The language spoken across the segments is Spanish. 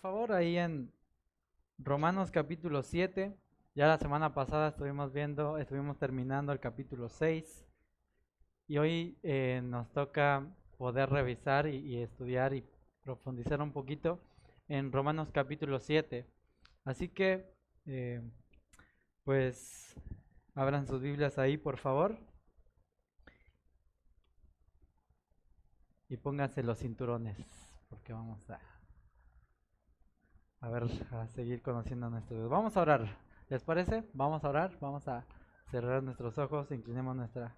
favor, ahí en Romanos capítulo 7. Ya la semana pasada estuvimos terminando el capítulo 6 y hoy nos toca poder revisar y estudiar y profundizar un poquito en Romanos capítulo 7. Así que, eh, pues, abran sus Biblias ahí, por favor, y pónganse los cinturones, porque vamos a ver, a seguir conociendo a nuestro Dios. Vamos a orar, ¿les parece? Vamos a orar, vamos a cerrar nuestros ojos, inclinemos nuestra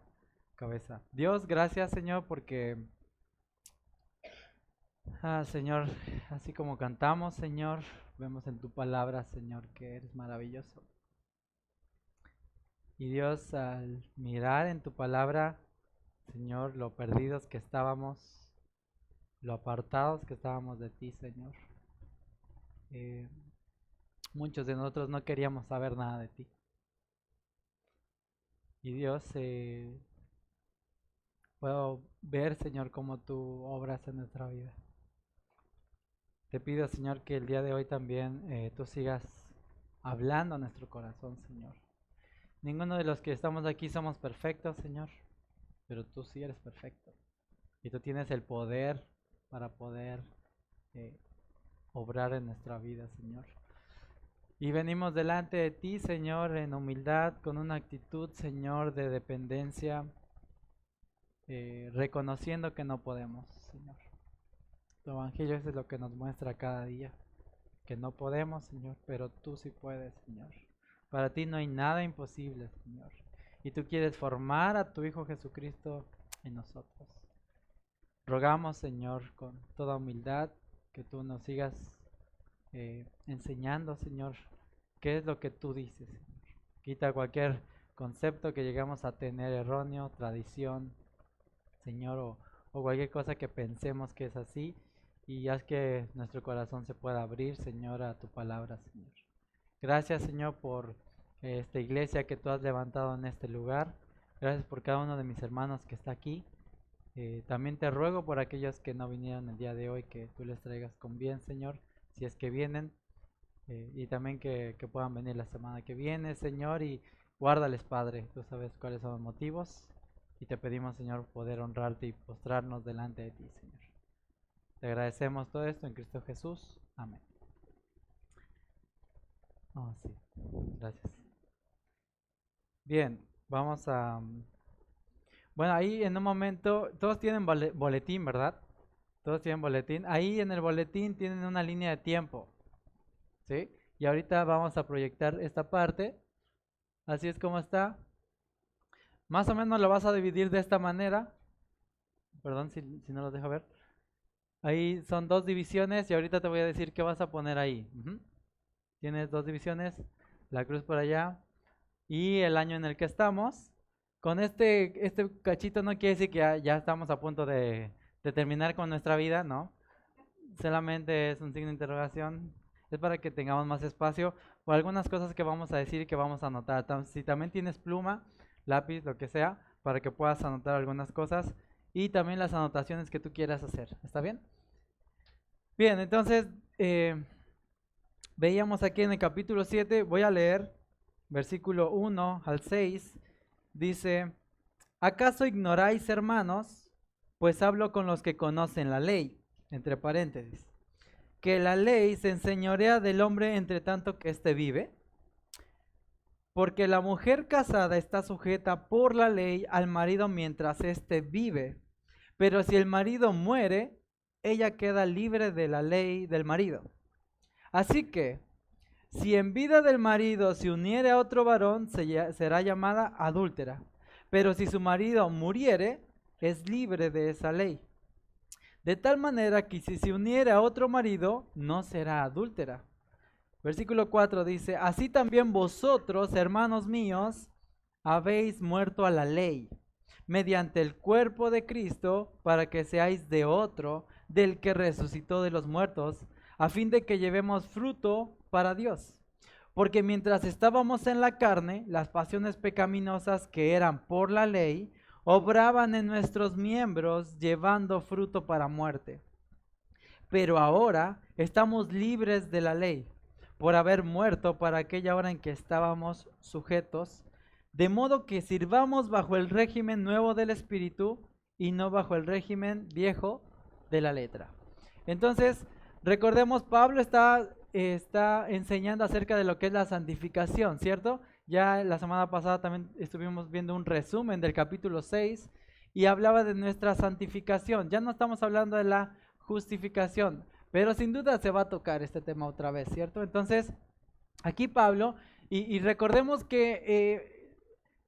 cabeza. Dios, gracias, Señor, porque, Señor, así como cantamos, Señor, vemos en tu palabra, Señor, que eres maravilloso. Y Dios, al mirar en tu palabra, Señor, lo perdidos que estábamos, lo apartados que estábamos de ti, Señor. Muchos de nosotros no queríamos saber nada de ti. Y Dios, puedo ver, Señor, cómo tú obras en nuestra vida. Te pido, Señor, que el día de hoy también tú sigas hablando a nuestro corazón, Señor. Ninguno de los que estamos aquí somos perfectos, Señor, pero tú sí eres perfecto. Y tú tienes el poder para poder obrar en nuestra vida, Señor. Y venimos delante de ti, Señor, en humildad, con una actitud, Señor, de dependencia, reconociendo que no podemos, Señor. Tu evangelio es lo que nos muestra cada día, que no podemos, Señor, pero tú sí puedes, Señor. Para ti no hay nada imposible, Señor. Y tú quieres formar a tu Hijo Jesucristo en nosotros. Rogamos, Señor, con toda humildad, que tú nos sigas enseñando, Señor, qué es lo que tú dices, Señor. Quita cualquier concepto que llegamos a tener erróneo, tradición, Señor, o cualquier cosa que pensemos que es así, y haz que nuestro corazón se pueda abrir, Señor, a tu palabra, Señor. Gracias, Señor, por esta iglesia que tú has levantado en este lugar. Gracias por cada uno de mis hermanos que está aquí. También te ruego por aquellos que no vinieron el día de hoy, que tú les traigas con bien, Señor, si es que vienen, y también que puedan venir la semana que viene, Señor, y guárdales, Padre. Tú sabes cuáles son los motivos, y te pedimos, Señor, poder honrarte y postrarnos delante de ti, Señor. Te agradecemos todo esto en Cristo Jesús. Amén. Oh, sí. Gracias. Bien, vamos a... Bueno, ahí en un momento, todos tienen boletín, ¿verdad? Todos tienen boletín. Ahí en el boletín tienen una línea de tiempo, ¿sí? Y ahorita vamos a proyectar esta parte. Así es como está. Más o menos lo vas a dividir de esta manera. Perdón si no lo dejo ver. Ahí son dos divisiones y ahorita te voy a decir qué vas a poner ahí. Tienes dos divisiones, la cruz por allá y el año en el que estamos. Con este cachito no quiere decir que ya estamos a punto de terminar con nuestra vida, ¿no? Solamente es un signo de interrogación. Es para que tengamos más espacio o algunas cosas que vamos a decir y que vamos a anotar. Si también tienes pluma, lápiz, lo que sea, para que puedas anotar algunas cosas y también las anotaciones que tú quieras hacer. ¿Está bien? Bien, entonces veíamos aquí en el capítulo 7, voy a leer versículo 1 al 6, dice: ¿acaso ignoráis, hermanos? Pues hablo con los que conocen la ley, entre paréntesis, que la ley se enseñorea del hombre entre tanto que éste vive, porque la mujer casada está sujeta por la ley al marido mientras éste vive, pero si el marido muere, ella queda libre de la ley del marido. Así que, si en vida del marido se uniere a otro varón, será llamada adúltera. Pero si su marido muriere, es libre de esa ley. De tal manera que si se uniere a otro marido, no será adúltera. Versículo 4 dice: así también vosotros, hermanos míos, habéis muerto a la ley, mediante el cuerpo de Cristo, para que seáis de otro, del que resucitó de los muertos, a fin de que llevemos fruto para Dios. Porque mientras estábamos en la carne, las pasiones pecaminosas que eran por la ley, obraban en nuestros miembros, llevando fruto para muerte. Pero ahora estamos libres de la ley, por haber muerto para aquella hora en que estábamos sujetos, de modo que sirvamos bajo el régimen nuevo del Espíritu y no bajo el régimen viejo de la letra. Entonces, recordemos, Pablo está enseñando acerca de lo que es la santificación, ¿cierto? Ya la semana pasada también estuvimos viendo un resumen del capítulo 6 y hablaba de nuestra santificación. Ya no estamos hablando de la justificación, pero sin duda se va a tocar este tema otra vez, ¿cierto? Entonces, aquí Pablo, y recordemos que,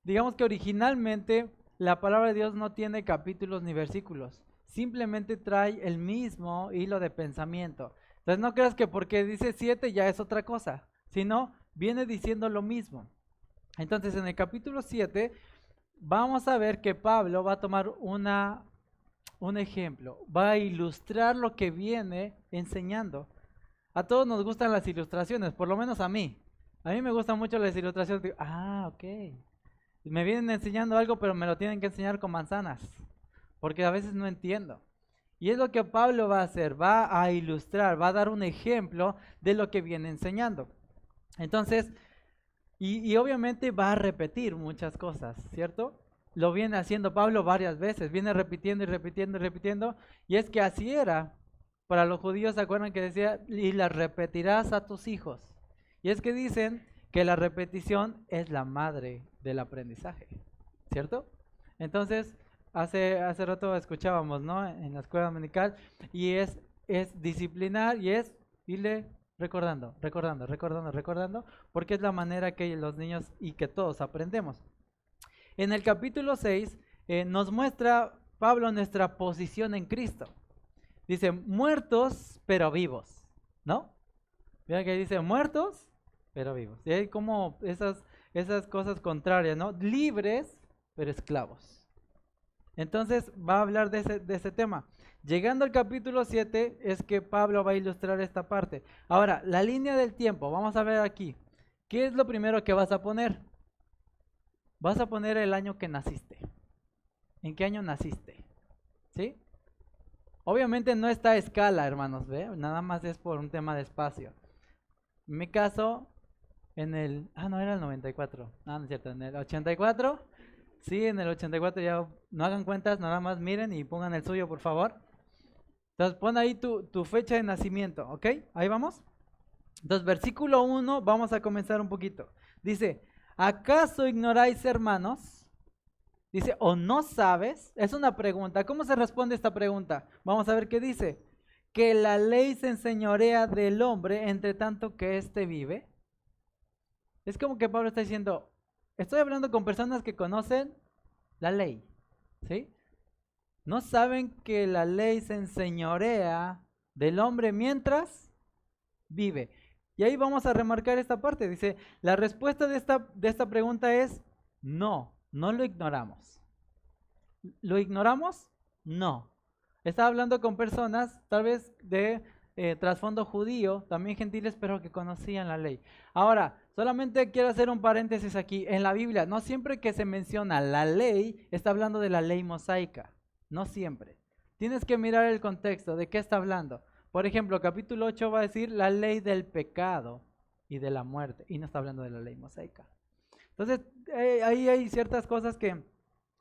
digamos que originalmente la palabra de Dios no tiene capítulos ni versículos, simplemente trae el mismo hilo de pensamiento. Entonces no creas que porque dice 7 ya es otra cosa, sino viene diciendo lo mismo. Entonces en el capítulo 7 vamos a ver que Pablo va a tomar un ejemplo, va a ilustrar lo que viene enseñando. A todos nos gustan las ilustraciones, por lo menos a mí. A mí me gustan mucho las ilustraciones. Digo, ok. Me vienen enseñando algo, pero me lo tienen que enseñar con manzanas, porque a veces no entiendo. Y es lo que Pablo va a hacer, va a ilustrar, va a dar un ejemplo de lo que viene enseñando. Entonces, y obviamente va a repetir muchas cosas, ¿cierto? Lo viene haciendo Pablo varias veces, viene repitiendo y repitiendo y repitiendo, y es que así era. Para los judíos, ¿se acuerdan que decía, y las repetirás a tus hijos? Y es que dicen que la repetición es la madre del aprendizaje, ¿cierto? Entonces, hace rato escuchábamos, ¿no? En la escuela dominical, y es disciplinar y es irle recordando, porque es la manera que los niños y que todos aprendemos. En el capítulo 6 nos muestra Pablo nuestra posición en Cristo. Dice, muertos pero vivos, ¿no? Mira que dice, muertos pero vivos. Y hay como esas cosas contrarias, ¿no? Libres pero esclavos. Entonces va a hablar de ese tema. Llegando al capítulo 7 es que Pablo va a ilustrar esta parte. Ahora, la línea del tiempo, vamos a ver aquí. ¿Qué es lo primero que vas a poner? Vas a poner el año que naciste. ¿En qué año naciste? ¿Sí? Obviamente no está a escala, hermanos, ¿ve? Nada más es por un tema de espacio. En mi caso, en el... no era el 94. No es cierto, en el 84. Sí, en el 84 ya no hagan cuentas, nada más miren y pongan el suyo, por favor. Entonces pon ahí tu fecha de nacimiento, ¿ok? Ahí vamos. Entonces, versículo 1, vamos a comenzar un poquito. Dice, ¿acaso ignoráis, hermanos? Dice, ¿o no sabes? Es una pregunta. ¿Cómo se responde esta pregunta? Vamos a ver qué dice. Que la ley se enseñorea del hombre entre tanto que éste vive. Es como que Pablo está diciendo, estoy hablando con personas que conocen la ley, ¿sí? No saben que la ley se enseñorea del hombre mientras vive. Y ahí vamos a remarcar esta parte. Dice, la respuesta de esta pregunta es no lo ignoramos. ¿Lo ignoramos? No. Está hablando con personas tal vez de trasfondo judío, también gentiles, pero que conocían la ley. Ahora, solamente quiero hacer un paréntesis aquí. En la Biblia, no siempre que se menciona la ley, está hablando de la ley mosaica. No siempre. Tienes que mirar el contexto, de qué está hablando. Por ejemplo, capítulo 8 va a decir la ley del pecado y de la muerte, y no está hablando de la ley mosaica. Entonces, ahí hay ciertas cosas que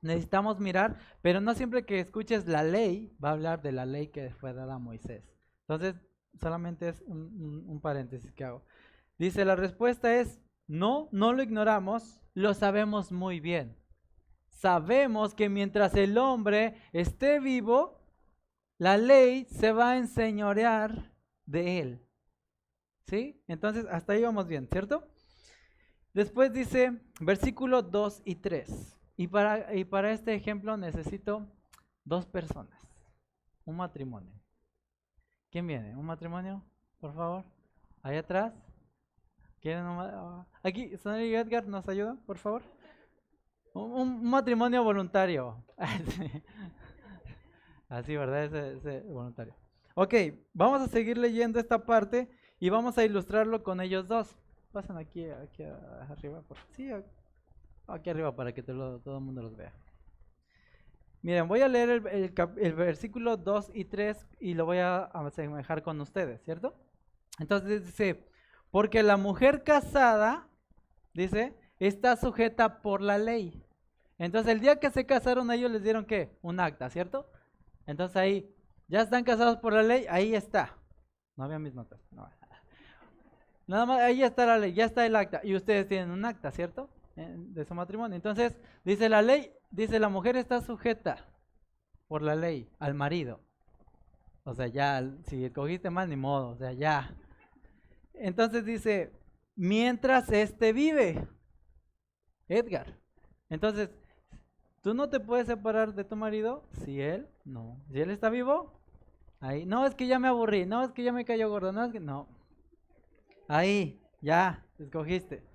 necesitamos mirar, pero no siempre que escuches la ley va a hablar de la ley que fue dada a Moisés. Entonces, solamente es un paréntesis que hago. Dice, la respuesta es no lo ignoramos, lo sabemos muy bien. Sabemos que mientras el hombre esté vivo, la ley se va a enseñorear de él. ¿Sí? Entonces, hasta ahí vamos bien, ¿cierto? Después dice, versículos 2 y 3. Y para este ejemplo necesito 2 personas. Un matrimonio. ¿Quién viene? ¿Un matrimonio? Por favor. Ahí atrás. ¿Quieren aquí, Sonny y Edgar, ¿nos ayudan, por favor? Un matrimonio voluntario. Así, ¿verdad? Ese voluntario. Ok, vamos a seguir leyendo esta parte y vamos a ilustrarlo con ellos dos. Pasan aquí arriba, por favor. Sí, aquí arriba para que todo el mundo los vea. Miren, voy a leer el versículo 2 y 3 y lo voy a asemejar con ustedes, ¿cierto? Entonces dice, porque la mujer casada, dice, está sujeta por la ley. Entonces el día que se casaron ellos les dieron ¿qué? Un acta, ¿cierto? Entonces ahí, ya están casados por la ley, ahí está. No había mis notas, no. Nada más, ahí está la ley, ya está el acta. Y ustedes tienen un acta, ¿cierto? De su matrimonio. Entonces, dice la ley, dice la mujer está sujeta por la ley al marido. O sea, ya, si escogiste mal, ni modo, o sea, ya. Entonces dice, mientras éste vive, Edgar. Entonces, tú no te puedes separar de tu marido si él no. Si él está vivo, ahí. No, es que ya me aburrí, no, es que ya me cayó gordo, no, es que no. Ahí, ya, escogiste.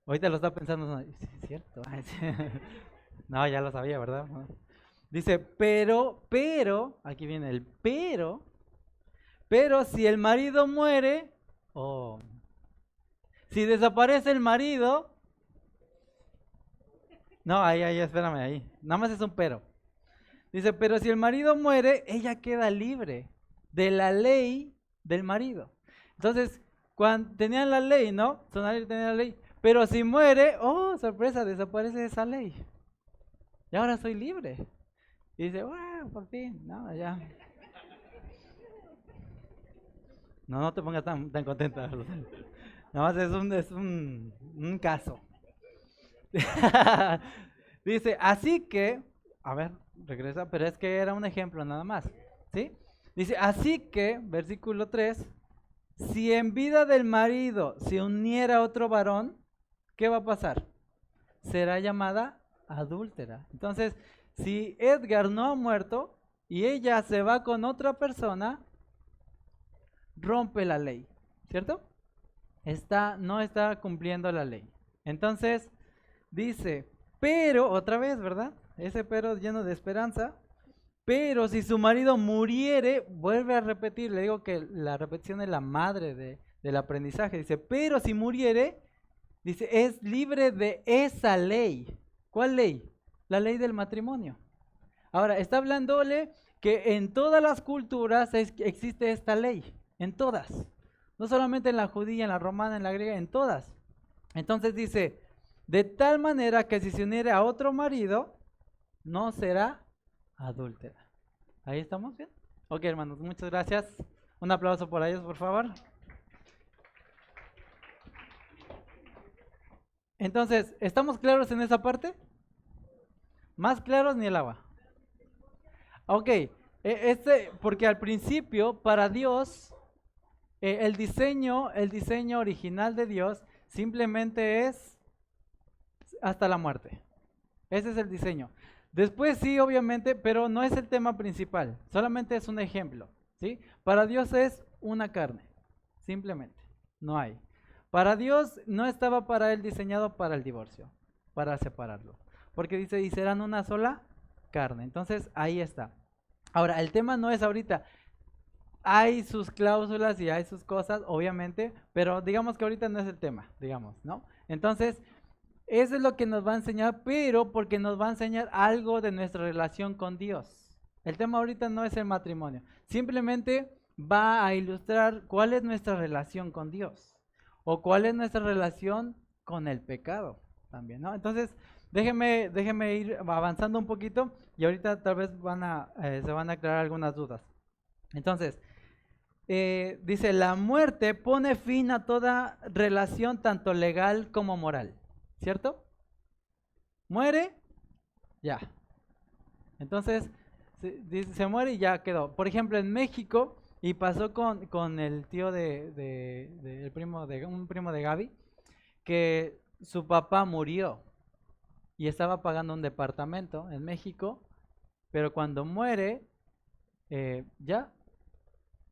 Ahorita lo está pensando, no, sí, es cierto. Ay, sí. No, ya lo sabía, ¿verdad? No. Dice, pero, aquí viene el pero si el marido muere, o si desaparece el marido, no, ahí, espérame, ahí. Nada más es un pero. Dice, pero si el marido muere, ella queda libre de la ley del marido. Entonces, cuando tenían la ley, ¿no? Sonali tenía la ley. Pero si muere, oh, sorpresa, desaparece esa ley. Y ahora soy libre. Y dice, bueno, por fin, no, ya. No, no te pongas tan contenta. Nada más es un caso. Dice, así que, a ver, regresa, pero es que era un ejemplo nada más, ¿sí? Dice, así que, versículo 3, si en vida del marido se uniera otro varón, ¿qué va a pasar? Será llamada adúltera. Entonces, si Edgar no ha muerto y ella se va con otra persona, rompe la ley, ¿cierto? No está cumpliendo la ley. Entonces, dice, pero, otra vez, ¿verdad? Ese pero lleno de esperanza. Pero si su marido muriere, vuelve a repetir, le digo que la repetición es la madre del aprendizaje. Dice, pero si muriere, dice, es libre de esa ley. ¿Cuál ley? La ley del matrimonio. Ahora, está hablándole que en todas las culturas existe esta ley, en todas. No solamente en la judía, en la romana, en la griega, en todas. Entonces dice, de tal manera que si se uniere a otro marido, no será adúltera. ¿Ahí estamos bien? Ok, hermanos, muchas gracias. Un aplauso por ellos, por favor. Entonces, ¿estamos claros en esa parte? ¿Más claros ni el agua? Ok, porque al principio, para Dios, el diseño original de Dios simplemente es hasta la muerte. Ese es el diseño. Después sí, obviamente, pero no es el tema principal. Solamente es un ejemplo, ¿sí? Para Dios es una carne, simplemente. No hay. Para Dios no estaba para él diseñado para el divorcio, para separarlo. Porque dice, y serán una sola carne. Entonces, ahí está. Ahora, el tema no es ahorita. Hay sus cláusulas y hay sus cosas, obviamente, pero digamos que ahorita no es el tema, digamos, ¿no? Entonces, eso es lo que nos va a enseñar, pero porque nos va a enseñar algo de nuestra relación con Dios. El tema ahorita no es el matrimonio, simplemente va a ilustrar cuál es nuestra relación con Dios o cuál es nuestra relación con el pecado también, ¿no? Entonces, déjeme ir avanzando un poquito y ahorita tal vez se van a aclarar algunas dudas. Entonces, dice, la muerte pone fin a toda relación tanto legal como moral, ¿cierto? Muere, ya. Entonces, se muere y ya quedó. Por ejemplo, en México, y pasó con el tío el primo un primo de Gaby, que su papá murió y estaba pagando un departamento en México, pero cuando muere, ya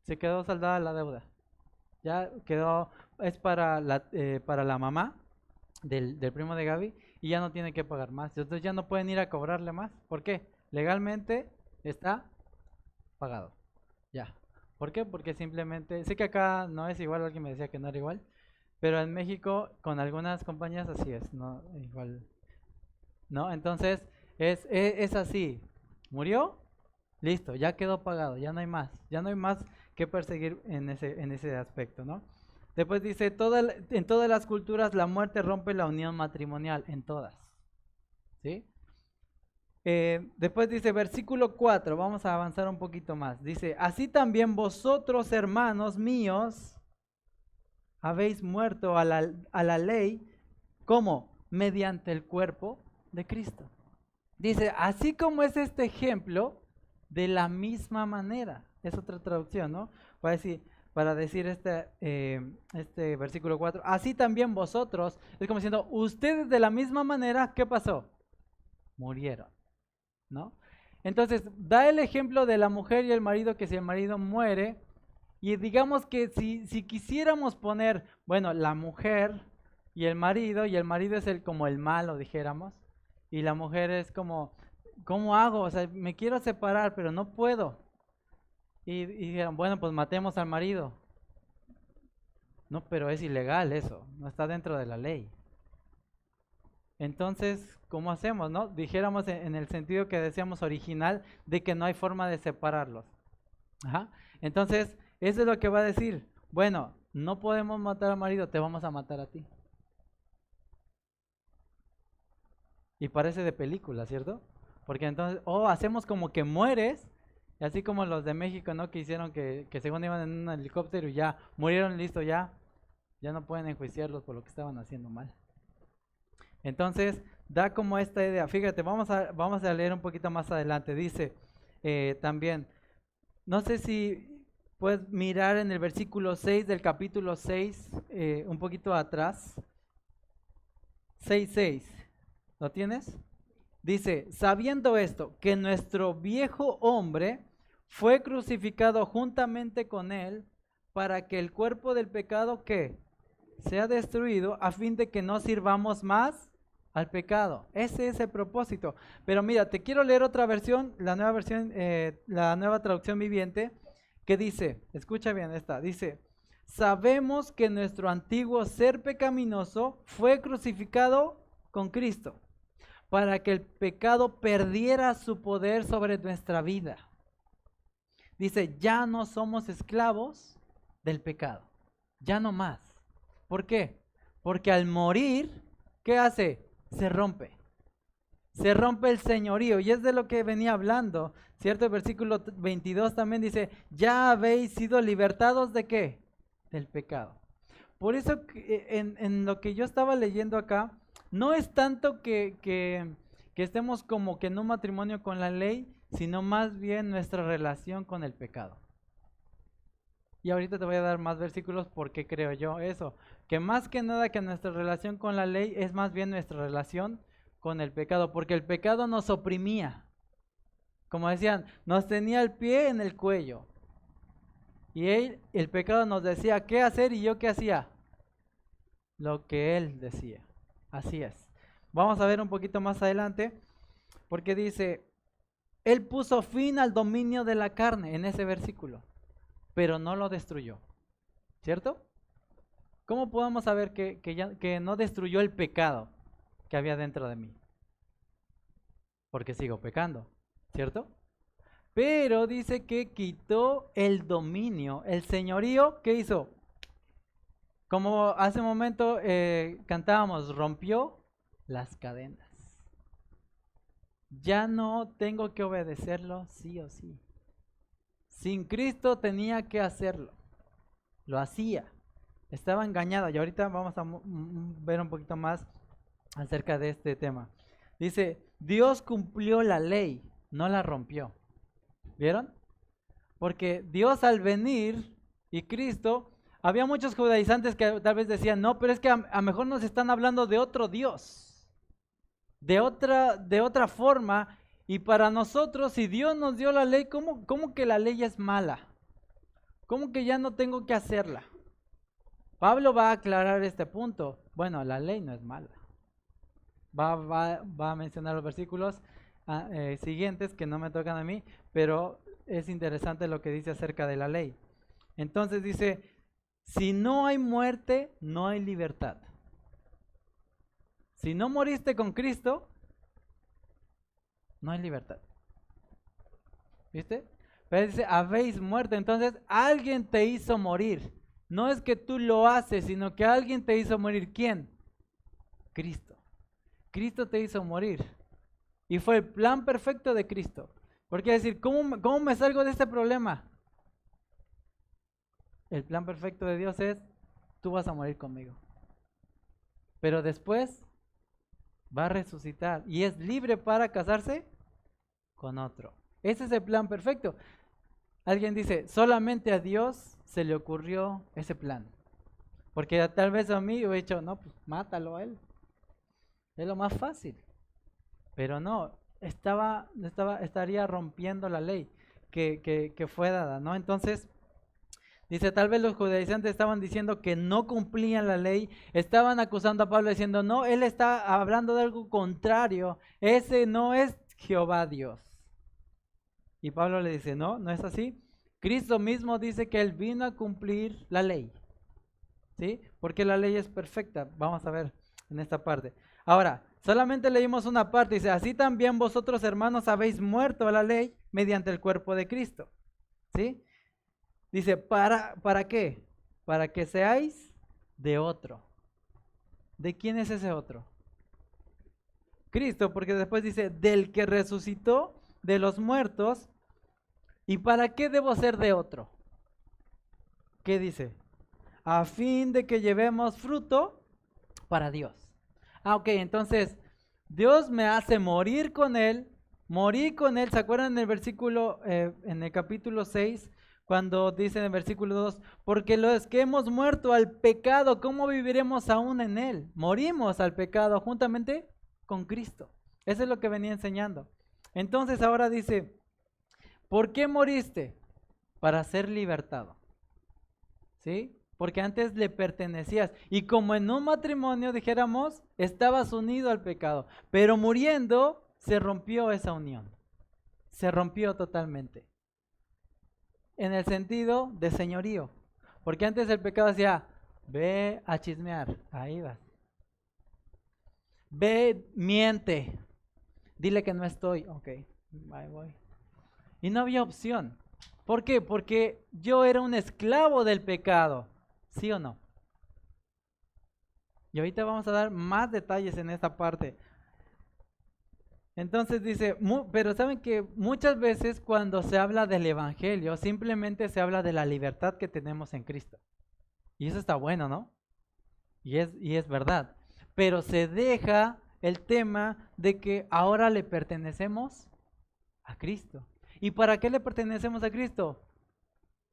se quedó saldada la deuda. Ya quedó, es para la mamá del primo de Gaby y ya no tiene que pagar más. Entonces ya no pueden ir a cobrarle más. ¿Por qué? Legalmente está pagado. Ya. ¿Por qué? Porque simplemente, sé que acá no es igual, alguien me decía que no era igual, pero en México con algunas compañías así es, no igual. ¿No? Entonces es así. ¿Murió? Listo, ya quedó pagado, ya no hay más. Ya no hay más que perseguir en ese aspecto, ¿no? Después dice, en todas las culturas la muerte rompe la unión matrimonial, en todas. ¿Sí? Después dice, versículo 4, vamos a avanzar un poquito más. Dice, así también vosotros, hermanos míos, habéis muerto a la ley, ¿cómo? Mediante el cuerpo de Cristo. Dice, así como es este ejemplo, de la misma manera. Es otra traducción, ¿no? Para decir este versículo 4, así también vosotros, es como diciendo, ustedes de la misma manera, ¿qué pasó? Murieron, ¿no? Entonces, da el ejemplo de la mujer y el marido, que si el marido muere, y digamos que si quisiéramos poner, bueno, la mujer y el marido es como el malo, dijéramos, y la mujer es como, ¿cómo hago? O sea, me quiero separar, pero no puedo. Y dijeron, bueno, pues matemos al marido. No, pero es ilegal eso, no está dentro de la ley. Entonces, ¿cómo hacemos, no? Dijéramos en el sentido que decíamos original, de que no hay forma de separarlos. Ajá. Entonces, eso es lo que va a decir. Bueno, no podemos matar al marido, te vamos a matar a ti. Y parece de película, ¿cierto? Porque entonces, hacemos como que mueres, y así como los de México, ¿no? Que hicieron que según iban en un helicóptero y ya murieron, listo, ya no pueden enjuiciarlos por lo que estaban haciendo mal. Entonces, da como esta idea. Fíjate, vamos a leer un poquito más adelante. Dice también, no sé si puedes mirar en el versículo 6 del capítulo 6, un poquito atrás. 6:6. ¿Lo tienes? Dice, sabiendo esto, que nuestro viejo hombre fue crucificado juntamente con él para que el cuerpo del pecado, ¿qué? Sea destruido, a fin de que no sirvamos más al pecado. Ese es el propósito. Pero mira, te quiero leer otra versión, la nueva traducción viviente, que dice, escucha bien esta, dice, sabemos que nuestro antiguo ser pecaminoso fue crucificado con Cristo, para que el pecado perdiera su poder sobre nuestra vida. Dice, ya no somos esclavos del pecado, ya no más. ¿Por qué? Porque al morir, ¿qué hace? Se rompe. Se rompe el señorío, y es de lo que venía hablando, ¿cierto? El versículo 22 también dice, ya habéis sido libertados ¿de qué? Del pecado. Por eso en lo que yo estaba leyendo acá, no es tanto que estemos como que en un matrimonio con la ley, sino más bien nuestra relación con el pecado. Y ahorita te voy a dar más versículos porque creo yo eso, que más que nada que nuestra relación con la ley es más bien nuestra relación con el pecado, porque el pecado nos oprimía. Como decían, nos tenía el pie en el cuello. Y el pecado nos decía qué hacer, y yo qué hacía. Lo que él decía. Así es. Vamos a ver un poquito más adelante, porque dice, él puso fin al dominio de la carne en ese versículo, pero no lo destruyó. ¿Cierto? ¿Cómo podemos saber que no destruyó el pecado que había dentro de mí? Porque sigo pecando, ¿cierto? Pero dice que quitó el dominio, el señorío. ¿Qué hizo? Como hace un momento cantábamos, rompió las cadenas. Ya no tengo que obedecerlo sí o sí. Sin Cristo tenía que hacerlo. Lo hacía. Estaba engañado. Y ahorita vamos a ver un poquito más acerca de este tema. Dice, Dios cumplió la ley, no la rompió. ¿Vieron? Porque Dios al venir y Cristo, había muchos judaizantes que tal vez decían, no, pero es que a lo mejor nos están hablando de otro Dios, de otra forma, y para nosotros, si Dios nos dio la ley, ¿cómo que la ley es mala? ¿Cómo que ya no tengo que hacerla? Pablo va a aclarar este punto. Bueno, la ley no es mala. Va a mencionar los versículos siguientes que no me tocan a mí, pero es interesante lo que dice acerca de la ley. Entonces dice, si no hay muerte, no hay libertad. Si no moriste con Cristo, no hay libertad. ¿Viste? Pero dice, habéis muerto. Entonces, alguien te hizo morir. No es que tú lo haces, sino que alguien te hizo morir. ¿Quién? Cristo. Cristo te hizo morir. Y fue el plan perfecto de Cristo. Porque decir, ¿cómo me salgo de este problema? El plan perfecto de Dios es, tú vas a morir conmigo. Pero después va a resucitar y es libre para casarse con otro. Ese es el plan perfecto. Alguien dice, solamente a Dios se le ocurrió ese plan. Porque tal vez a mí yo he dicho, no, pues mátalo a él. Es lo más fácil. Pero no, estaría rompiendo la ley que fue dada, ¿no? Entonces, dice, tal vez los judaizantes estaban diciendo que no cumplían la ley, estaban acusando a Pablo diciendo, no, él está hablando de algo contrario, ese no es Jehová Dios. Y Pablo le dice, no, no es así. Cristo mismo dice que él vino a cumplir la ley, ¿sí? Porque la ley es perfecta, vamos a ver en esta parte. Ahora, solamente leímos una parte, dice, así también vosotros hermanos habéis muerto a la ley mediante el cuerpo de Cristo, ¿sí? Dice, ¿para qué? Para que seáis de otro. ¿De quién es ese otro? Cristo, porque después dice, del que resucitó de los muertos. ¿Y para qué debo ser de otro? ¿Qué dice? A fin de que llevemos fruto para Dios. Ok, entonces, Dios me hace morir con Él, morí con Él. ¿Se acuerdan en el versículo, en el capítulo 6? Cuando dice en el versículo 2, porque los que hemos muerto al pecado, ¿cómo viviremos aún en él? Morimos al pecado juntamente con Cristo. Eso es lo que venía enseñando. Entonces ahora dice, ¿por qué moriste? Para ser libertado. ¿Sí? Porque antes le pertenecías. Y como en un matrimonio, dijéramos, estabas unido al pecado. Pero muriendo, se rompió esa unión. Se rompió totalmente. En el sentido de señorío. Porque antes el pecado decía, ve a chismear, ahí vas. Ve, miente, dile que no estoy, ok, ahí voy. Y no había opción. ¿Por qué? Porque yo era un esclavo del pecado, ¿sí o no? Y ahorita vamos a dar más detalles en esta parte. Entonces dice, pero saben que muchas veces cuando se habla del evangelio, simplemente se habla de la libertad que tenemos en Cristo. Y eso está bueno, ¿no? Y es verdad. Pero se deja el tema de que ahora le pertenecemos a Cristo. ¿Y para qué le pertenecemos a Cristo?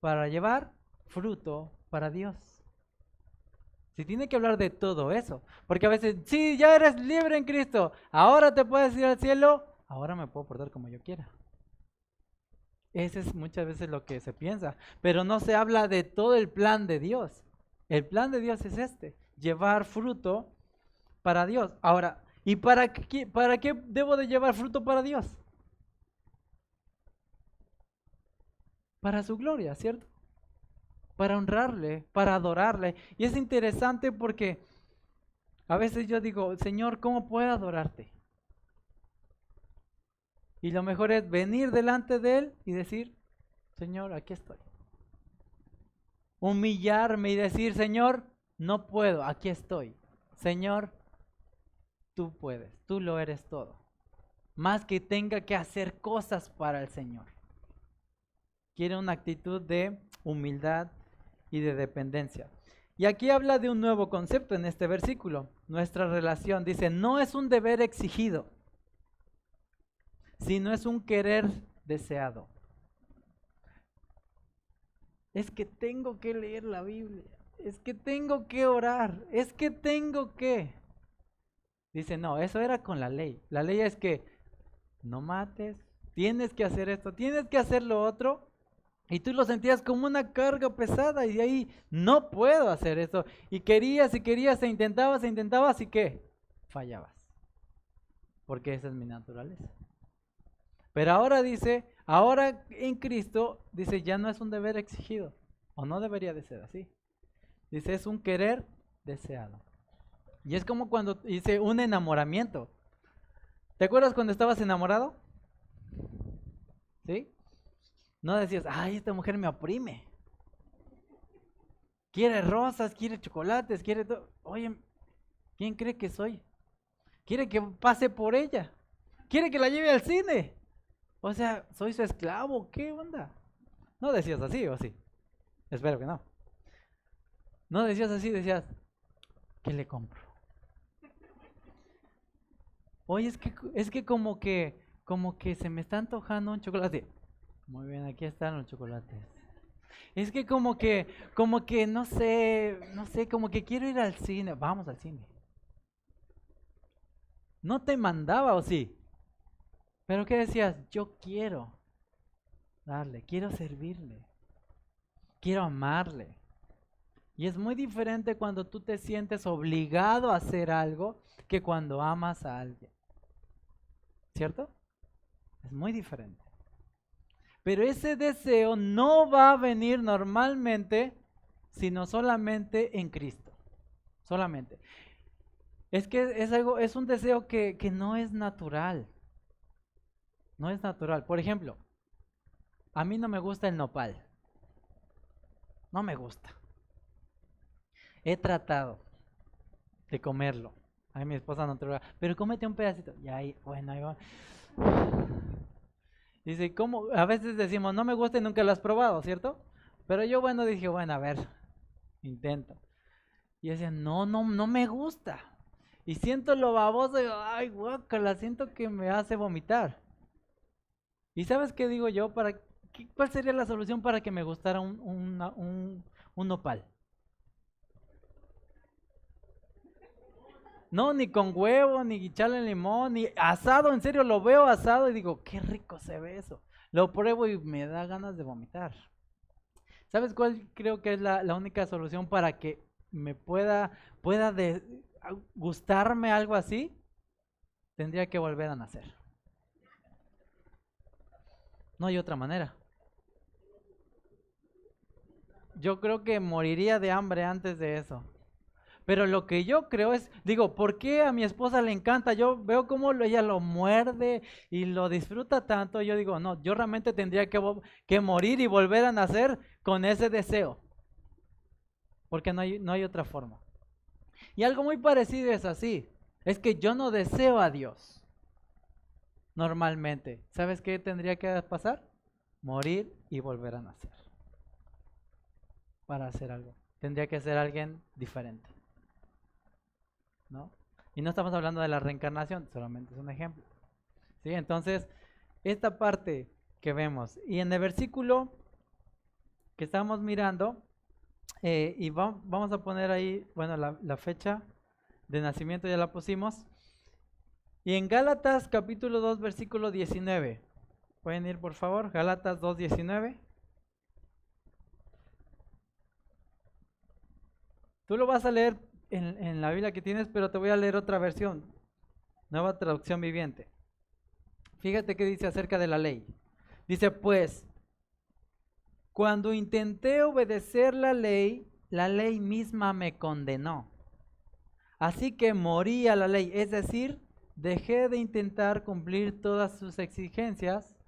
Para llevar fruto para Dios. Se tiene que hablar de todo eso, porque a veces, sí, ya eres libre en Cristo, ahora te puedes ir al cielo, ahora me puedo portar como yo quiera. Ese es muchas veces lo que se piensa, pero no se habla de todo el plan de Dios. El plan de Dios es llevar fruto para Dios. Ahora, ¿y para qué debo de llevar fruto para Dios? Para su gloria, ¿cierto? Para honrarle, para adorarle. Y es interesante porque a veces yo digo, Señor, ¿cómo puedo adorarte? Y lo mejor es venir delante de Él y decir, Señor, aquí estoy. Humillarme y decir, Señor, no puedo, aquí estoy. Señor, tú puedes, tú lo eres todo. Más que tenga que hacer cosas para el Señor. Quiere una actitud de humildad y de dependencia. Y aquí habla de un nuevo concepto en este versículo. Nuestra relación, dice, no es un deber exigido, sino es un querer deseado. Es que tengo que leer la Biblia, es que tengo que orar, es que tengo que. Dice, no, eso era con la ley. La ley es que no mates, tienes que hacer esto, tienes que hacer lo otro. Y tú lo sentías como una carga pesada y de ahí no puedo hacer eso. Y querías, e intentabas y ¿qué? Fallabas. Porque esa es mi naturaleza. Pero ahora dice, ahora en Cristo, dice, ya no es un deber exigido. O no debería de ser así. Dice, es un querer deseado. Y es como cuando dice un enamoramiento. ¿Te acuerdas cuando estabas enamorado? ¿Sí? No decías, ay, esta mujer me oprime. Quiere rosas, quiere chocolates, quiere todo. Oye, ¿quién cree que soy? Quiere que pase por ella. Quiere que la lleve al cine. O sea, soy su esclavo. ¿Qué onda? No decías así, ¿o sí? Espero que no. No decías así, decías, ¿qué le compro? Oye, es que como que se me está antojando un chocolate. Muy bien, aquí están los chocolates. Es que como que no sé, como que quiero ir al cine. Vamos al cine. No te mandaba, ¿o sí? Pero ¿qué decías? Yo quiero darle, quiero servirle, quiero amarle. Y es muy diferente cuando tú te sientes obligado a hacer algo que cuando amas a alguien. ¿Cierto? Es muy diferente. Pero ese deseo no va a venir normalmente, sino solamente en Cristo. Solamente. Es que es un deseo que no es natural. No es natural. Por ejemplo, a mí no me gusta el nopal. No me gusta. He tratado de comerlo. Ay, mi esposa no te lo pero cómete un pedacito. Y ahí, bueno, ahí va. Dice, ¿cómo? A veces decimos, no me gusta y nunca lo has probado, ¿cierto? Pero yo, bueno, dije, bueno, a ver, intento. Y decía, no, no, no me gusta. Y siento lo baboso y, ay, guácala, siento que me hace vomitar. ¿Y sabes qué digo yo? ¿Cuál sería la solución para que me gustara un nopal? No, ni con huevo, ni echarle limón, ni asado, en serio, lo veo asado y digo, qué rico se ve eso. Lo pruebo y me da ganas de vomitar. ¿Sabes cuál creo que es la única solución para que me pueda gustarme algo así? Tendría que volver a nacer. No hay otra manera. Yo creo que moriría de hambre antes de eso. Pero lo que yo creo es, digo, ¿por qué a mi esposa le encanta? Yo veo cómo ella lo muerde y lo disfruta tanto. Yo digo, no, yo realmente tendría que morir y volver a nacer con ese deseo. Porque no hay otra forma. Y algo muy parecido es así. Es que yo no deseo a Dios normalmente. ¿Sabes qué tendría que pasar? Morir y volver a nacer. Para hacer algo. Tendría que ser alguien diferente. ¿No? Y no estamos hablando de la reencarnación, solamente es un ejemplo. ¿Sí? Entonces, esta parte que vemos, y en el versículo que estamos mirando, y vamos a poner ahí, bueno, la fecha de nacimiento ya la pusimos, y en Gálatas capítulo 2, versículo 19, pueden ir por favor, Gálatas 2:19. Tú lo vas a leer en la Biblia que tienes, pero te voy a leer otra versión, nueva traducción viviente. Fíjate qué dice acerca de la ley. Dice, pues, cuando intenté obedecer la ley misma me condenó. Así que morí a la ley, es decir, dejé de intentar cumplir todas sus exigencias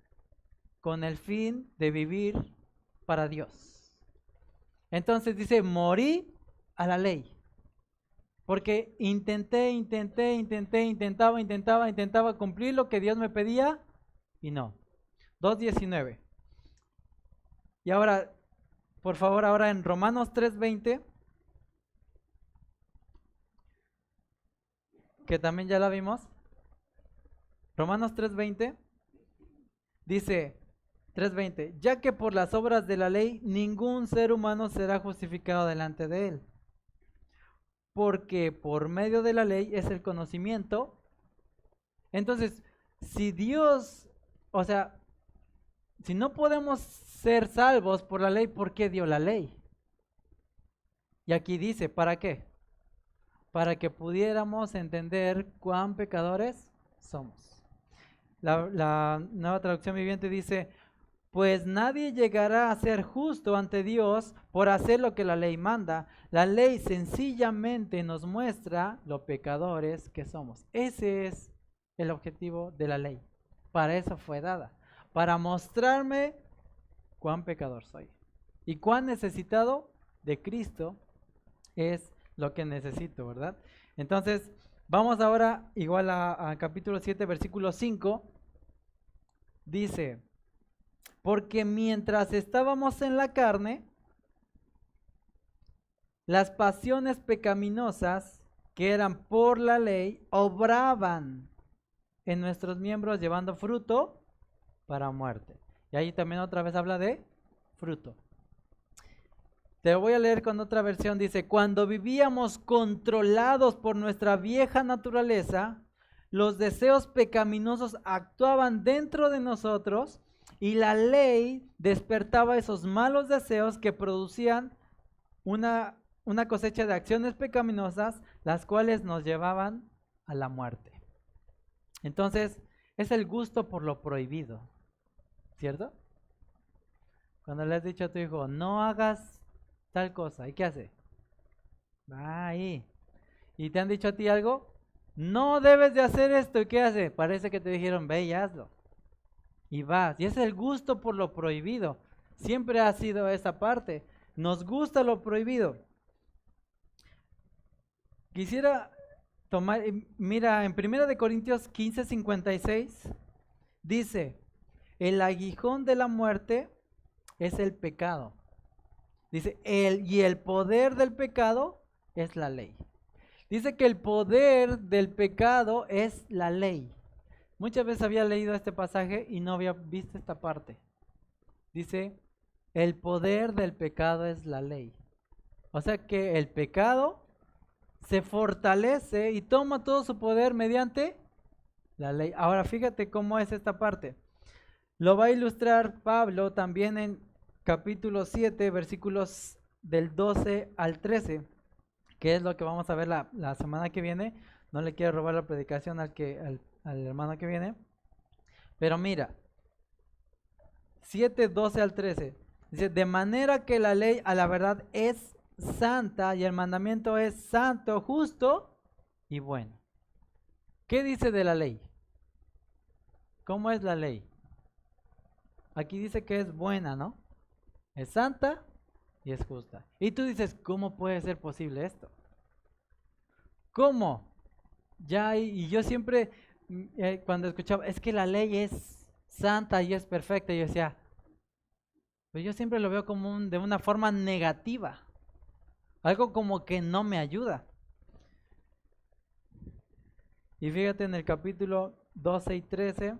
con el fin de vivir para Dios. Entonces dice, morí a la ley. Porque intentaba cumplir lo que Dios me pedía y no. 2:19. Y ahora, por favor, ahora en Romanos 3:20, que también ya la vimos. Romanos 3:20 dice, 3:20, ya que por las obras de la ley ningún ser humano será justificado delante de él. Porque por medio de la ley es el conocimiento. Entonces, si Dios, o sea, si no podemos ser salvos por la ley, ¿por qué dio la ley? Y aquí dice, ¿para qué? Para que pudiéramos entender cuán pecadores somos. La nueva traducción viviente dice, pues nadie llegará a ser justo ante Dios por hacer lo que la ley manda. La ley sencillamente nos muestra lo pecadores que somos. Ese es el objetivo de la ley. Para eso fue dada. Para mostrarme cuán pecador soy. Y cuán necesitado de Cristo es lo que necesito, ¿verdad? Entonces, vamos ahora igual a capítulo 7, versículo 5. Dice, porque mientras estábamos en la carne, las pasiones pecaminosas que eran por la ley obraban en nuestros miembros llevando fruto para muerte. Y ahí también otra vez habla de fruto. Te voy a leer con otra versión. Dice, cuando vivíamos controlados por nuestra vieja naturaleza, los deseos pecaminosos actuaban dentro de nosotros y la ley despertaba esos malos deseos que producían una cosecha de acciones pecaminosas, las cuales nos llevaban a la muerte. Entonces, es el gusto por lo prohibido, ¿cierto? Cuando le has dicho a tu hijo, no hagas tal cosa, ¿y qué hace? Va ahí. ¿Y te han dicho a ti algo? No debes de hacer esto, ¿y qué hace? Parece que te dijeron, ve y hazlo. Y vas. Y es el gusto por lo prohibido. Siempre ha sido esa parte. Nos gusta lo prohibido. Quisiera tomar, mira, en 1 Corintios 15:56 dice, el aguijón de la muerte es el pecado. Dice, y el poder del pecado es la ley. Dice que el poder del pecado es la ley. Muchas veces había leído este pasaje y no había visto esta parte. Dice, el poder del pecado es la ley. O sea que el pecado se fortalece y toma todo su poder mediante la ley. Ahora fíjate cómo es esta parte. Lo va a ilustrar Pablo también en capítulo 7, versículos del 12 al 13, que es lo que vamos a ver la semana que viene. No le quiero robar la predicación al hermano que viene. Pero mira, 7, 12 al 13. Dice, de manera que la ley a la verdad es santa y el mandamiento es santo, justo y bueno. ¿Qué dice de la ley? ¿Cómo es la ley? Aquí dice que es buena, ¿no? Es santa y es justa. Y tú dices, ¿cómo puede ser posible esto? ¿Cómo? Y yo siempre, cuando escuchaba, es que la ley es santa y es perfecta, yo decía, pues yo siempre lo veo como de una forma negativa. Algo como que no me ayuda. Y fíjate en el capítulo 12 y 13,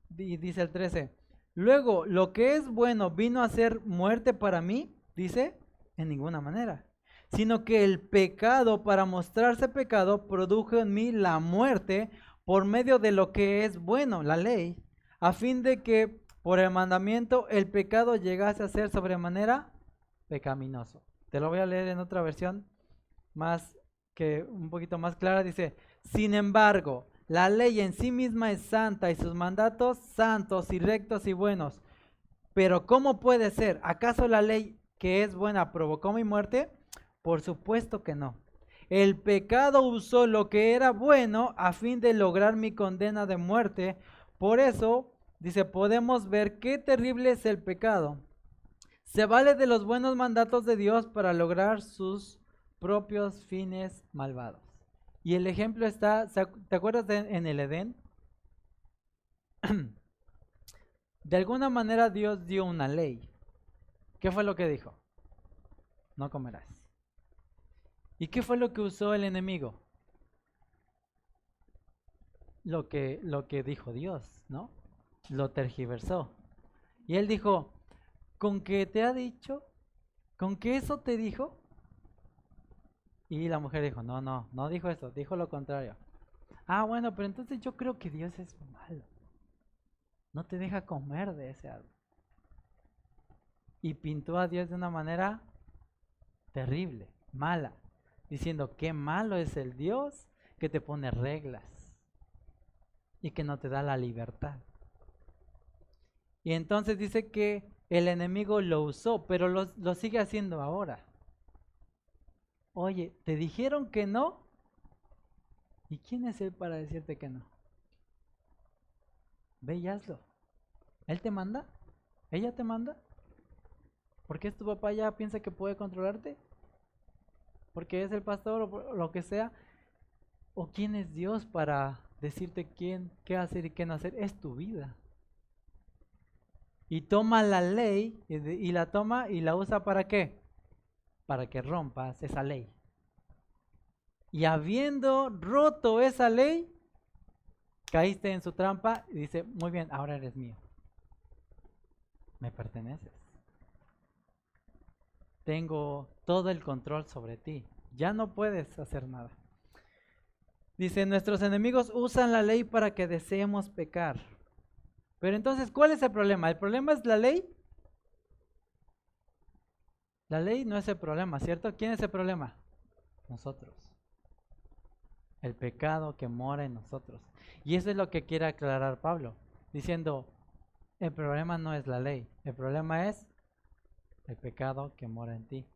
dice el 13, luego, lo que es bueno vino a ser muerte para mí, dice, en ninguna manera, sino que el pecado, para mostrarse pecado, produjo en mí la muerte por medio de lo que es bueno, la ley, a fin de que por el mandamiento el pecado llegase a ser sobremanera pecaminoso. Te lo voy a leer en otra versión más que un poquito más clara. Dice, sin embargo, la ley en sí misma es santa y sus mandatos santos y rectos y buenos. Pero ¿cómo puede ser? ¿Acaso la ley que es buena provocó mi muerte? Por supuesto que no. El pecado usó lo que era bueno a fin de lograr mi condena de muerte. Por eso, dice, podemos ver qué terrible es el pecado. Se vale de los buenos mandatos de Dios para lograr sus propios fines malvados. Y el ejemplo está, ¿te acuerdas en el Edén? De alguna manera Dios dio una ley. ¿Qué fue lo que dijo? No comerás. ¿Y qué fue lo que usó el enemigo? Lo que dijo Dios, ¿no? Lo tergiversó. Y él dijo, ¿con qué te ha dicho? ¿Con qué eso te dijo? Y la mujer dijo, no dijo eso, dijo lo contrario. Ah, bueno, pero entonces yo creo que Dios es malo. No te deja comer de ese árbol. Y pintó a Dios de una manera terrible, mala, diciendo qué malo es el Dios que te pone reglas y que no te da la libertad. Y entonces dice que el enemigo lo usó, pero lo sigue haciendo ahora. Oye, ¿te dijeron que no? ¿Y quién es él para decirte que no? Ve y hazlo. ¿Él te manda? ¿Ella te manda? ¿Por qué tu papá ya piensa que puede controlarte? ¿Porque es el pastor o lo que sea? ¿O quién es Dios para decirte qué hacer y qué no hacer? Es tu vida. Y toma la ley y la toma y la usa ¿para qué? Para que rompas esa ley. Y habiendo roto esa ley, caíste en su trampa y dice, muy bien, ahora eres mío. Me perteneces. Tengo todo el control sobre ti. Ya no puedes hacer nada. Dice, nuestros enemigos usan la ley para que deseemos pecar. Pero entonces, ¿cuál es el problema? ¿El problema es la ley? La ley no es el problema, ¿cierto? ¿Quién es el problema? Nosotros. El pecado que mora en nosotros. Y eso es lo que quiere aclarar Pablo, diciendo, el problema no es la ley, el problema es el pecado que mora en ti.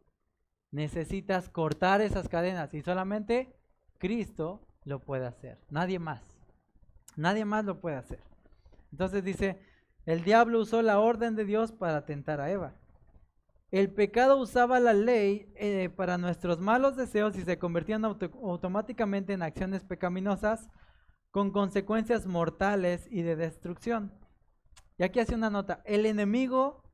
Necesitas cortar esas cadenas y solamente Cristo lo puede hacer, nadie más. Nadie más lo puede hacer. Entonces dice, el diablo usó la orden de Dios para tentar a Eva. El pecado usaba la ley para nuestros malos deseos y se convertían automáticamente en acciones pecaminosas con consecuencias mortales y de destrucción. Y aquí hace una nota, el enemigo,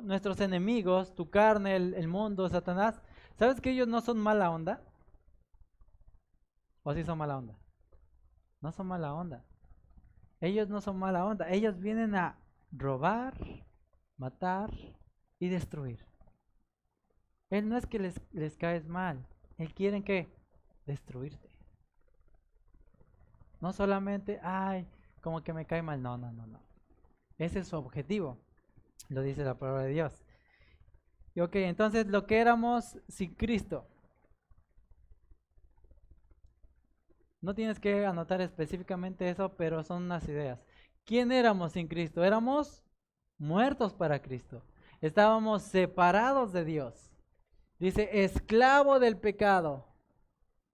nuestros enemigos, tu carne, el mundo, Satanás, ¿sabes que ellos no son mala onda? ¿O sí son mala onda? No son mala onda. Ellos no son mala onda, ellos vienen a robar, matar y destruir. Él no es que les caes mal, él quiere que destruirte. No solamente, ay, como que me cae mal, no. Ese es su objetivo, lo dice la palabra de Dios. Y ok, entonces lo que éramos sin Cristo. No tienes que anotar específicamente eso, pero son unas ideas. ¿Quién éramos sin Cristo? Éramos muertos para Cristo. Estábamos separados de Dios. Dice, esclavo del pecado.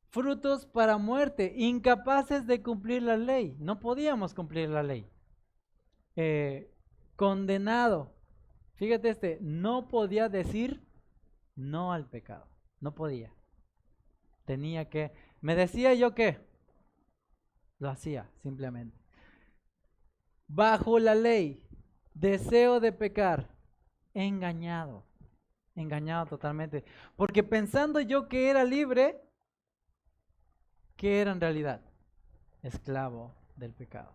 Frutos para muerte. Incapaces de cumplir la ley. No podíamos cumplir la ley. Condenado. Fíjate no podía decir no al pecado. No podía. Tenía que... ¿Me decía yo qué? Lo hacía, simplemente. Bajo la ley, deseo de pecar, engañado totalmente. Porque pensando yo que era libre, ¿qué era en realidad? Esclavo del pecado.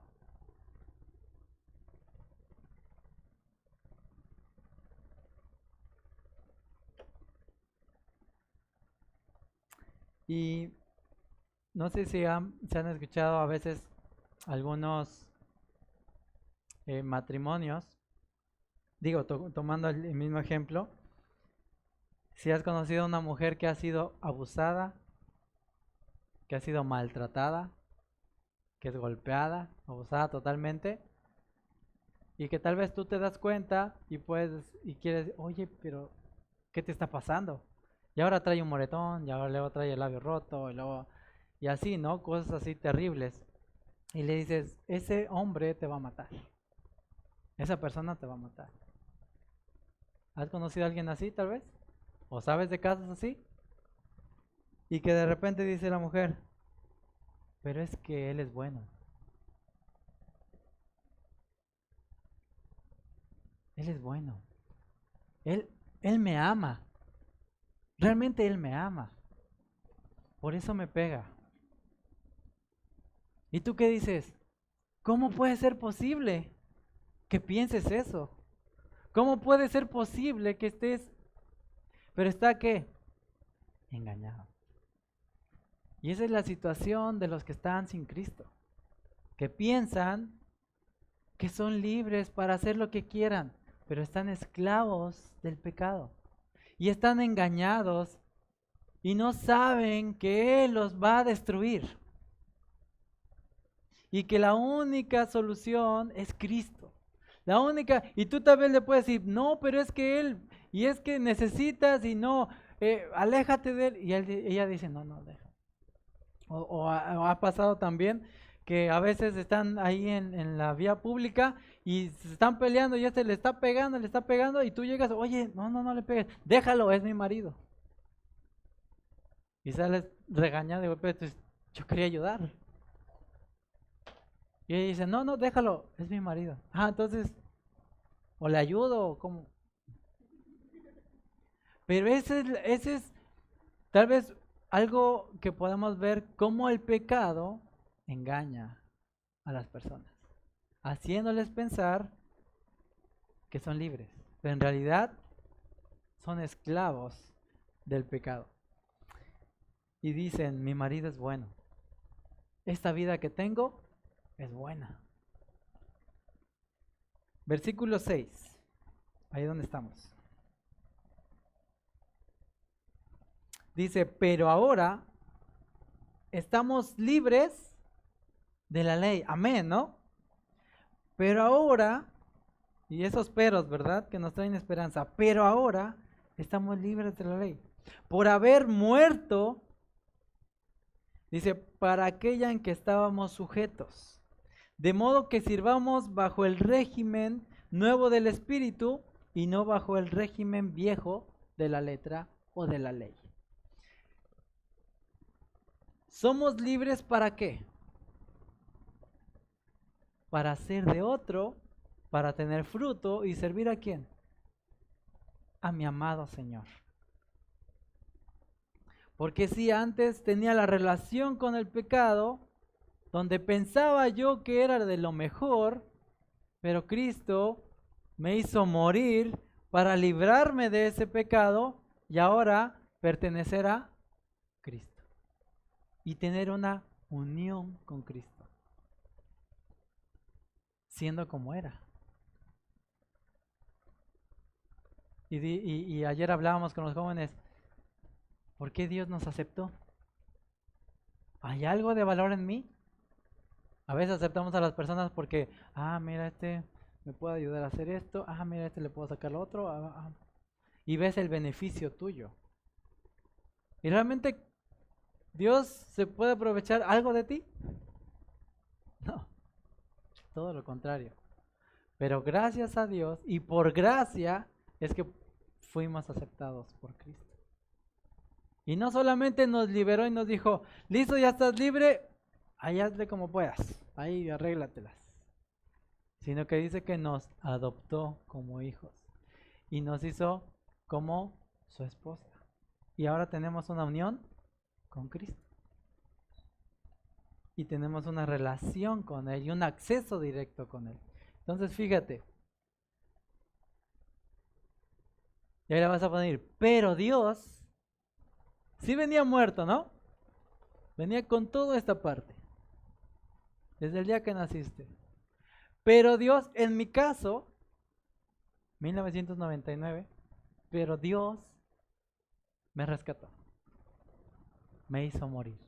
Y no sé si se han escuchado a veces algunos matrimonios, digo, tomando el mismo ejemplo, si has conocido a una mujer que ha sido abusada, que ha sido maltratada, que es golpeada, abusada totalmente, y que tal vez tú te das cuenta y quieres, oye, pero ¿qué te está pasando? Y ahora trae un moretón, y ahora luego trae el labio roto, y así, ¿no? Cosas así terribles. Y le dices, ese hombre te va a matar. Esa persona te va a matar. ¿Has conocido a alguien así, tal vez? ¿O sabes de casos así? Y que de repente dice la mujer, pero es que él es bueno. Él es bueno. Él me ama. Realmente él me ama. Por eso me pega. ¿Y tú qué dices? ¿Cómo puede ser posible que pienses eso? ¿Cómo puede ser posible que estés... Pero está ¿qué? Engañado. Y esa es la situación de los que están sin Cristo. Que piensan que son libres para hacer lo que quieran, pero están esclavos del pecado. Y están engañados y no saben que Él los va a destruir. Y que la única solución es Cristo. La única, y tú tal vez le puedes decir, no, pero es que Él, y es que necesitas y no, aléjate de Él. Y ella dice, no, deja. O ha pasado también que a veces están ahí en la vía pública y se están peleando y este le está pegando y tú llegas, oye, no le pegues, déjalo, es mi marido. Y sales regañado y pues, yo quería ayudar. Y ella dice, no, déjalo, es mi marido. Entonces, o le ayudo o cómo. Pero ese es tal vez algo que podemos ver cómo el pecado engaña a las personas, haciéndoles pensar que son libres, pero en realidad son esclavos del pecado. Y dicen, mi marido es bueno, esta vida que tengo es buena. Versículo 6, ahí donde estamos. Dice, pero ahora estamos libres de la ley. Amén, ¿no? Pero ahora, y esos peros, ¿verdad? Que nos traen esperanza. Pero ahora estamos libres de la ley. Por haber muerto, dice, para aquella en que estábamos sujetos. De modo que sirvamos bajo el régimen nuevo del Espíritu y no bajo el régimen viejo de la letra o de la ley. ¿Somos libres para qué? Para hacer de otro, para tener fruto y servir a quién? A mi amado Señor. Porque si antes tenía la relación con el pecado, donde pensaba yo que era de lo mejor, pero Cristo me hizo morir para librarme de ese pecado y ahora pertenecer a Cristo y tener una unión con Cristo, siendo como era. Y ayer hablábamos con los jóvenes, ¿por qué Dios nos aceptó? ¿Hay algo de valor en mí? A veces aceptamos a las personas porque, mira, este me puede ayudar a hacer esto, mira, este le puedo sacar lo otro, y ves el beneficio tuyo. ¿Y realmente Dios se puede aprovechar algo de ti? No, todo lo contrario. Pero gracias a Dios y por gracia es que fuimos aceptados por Cristo. Y no solamente nos liberó y nos dijo, listo, ya estás libre, ahí hazle como puedas, ahí arréglatelas. Sino que dice que nos adoptó como hijos y nos hizo como su esposa. Y ahora tenemos una unión con Cristo. Y tenemos una relación con Él y un acceso directo con Él. Entonces fíjate. Y ahí le vas a poner, pero Dios sí venía muerto, ¿no? Venía con toda esta parte. Desde el día que naciste. Pero Dios, en mi caso, 1999, pero Dios me rescató. Me hizo morir.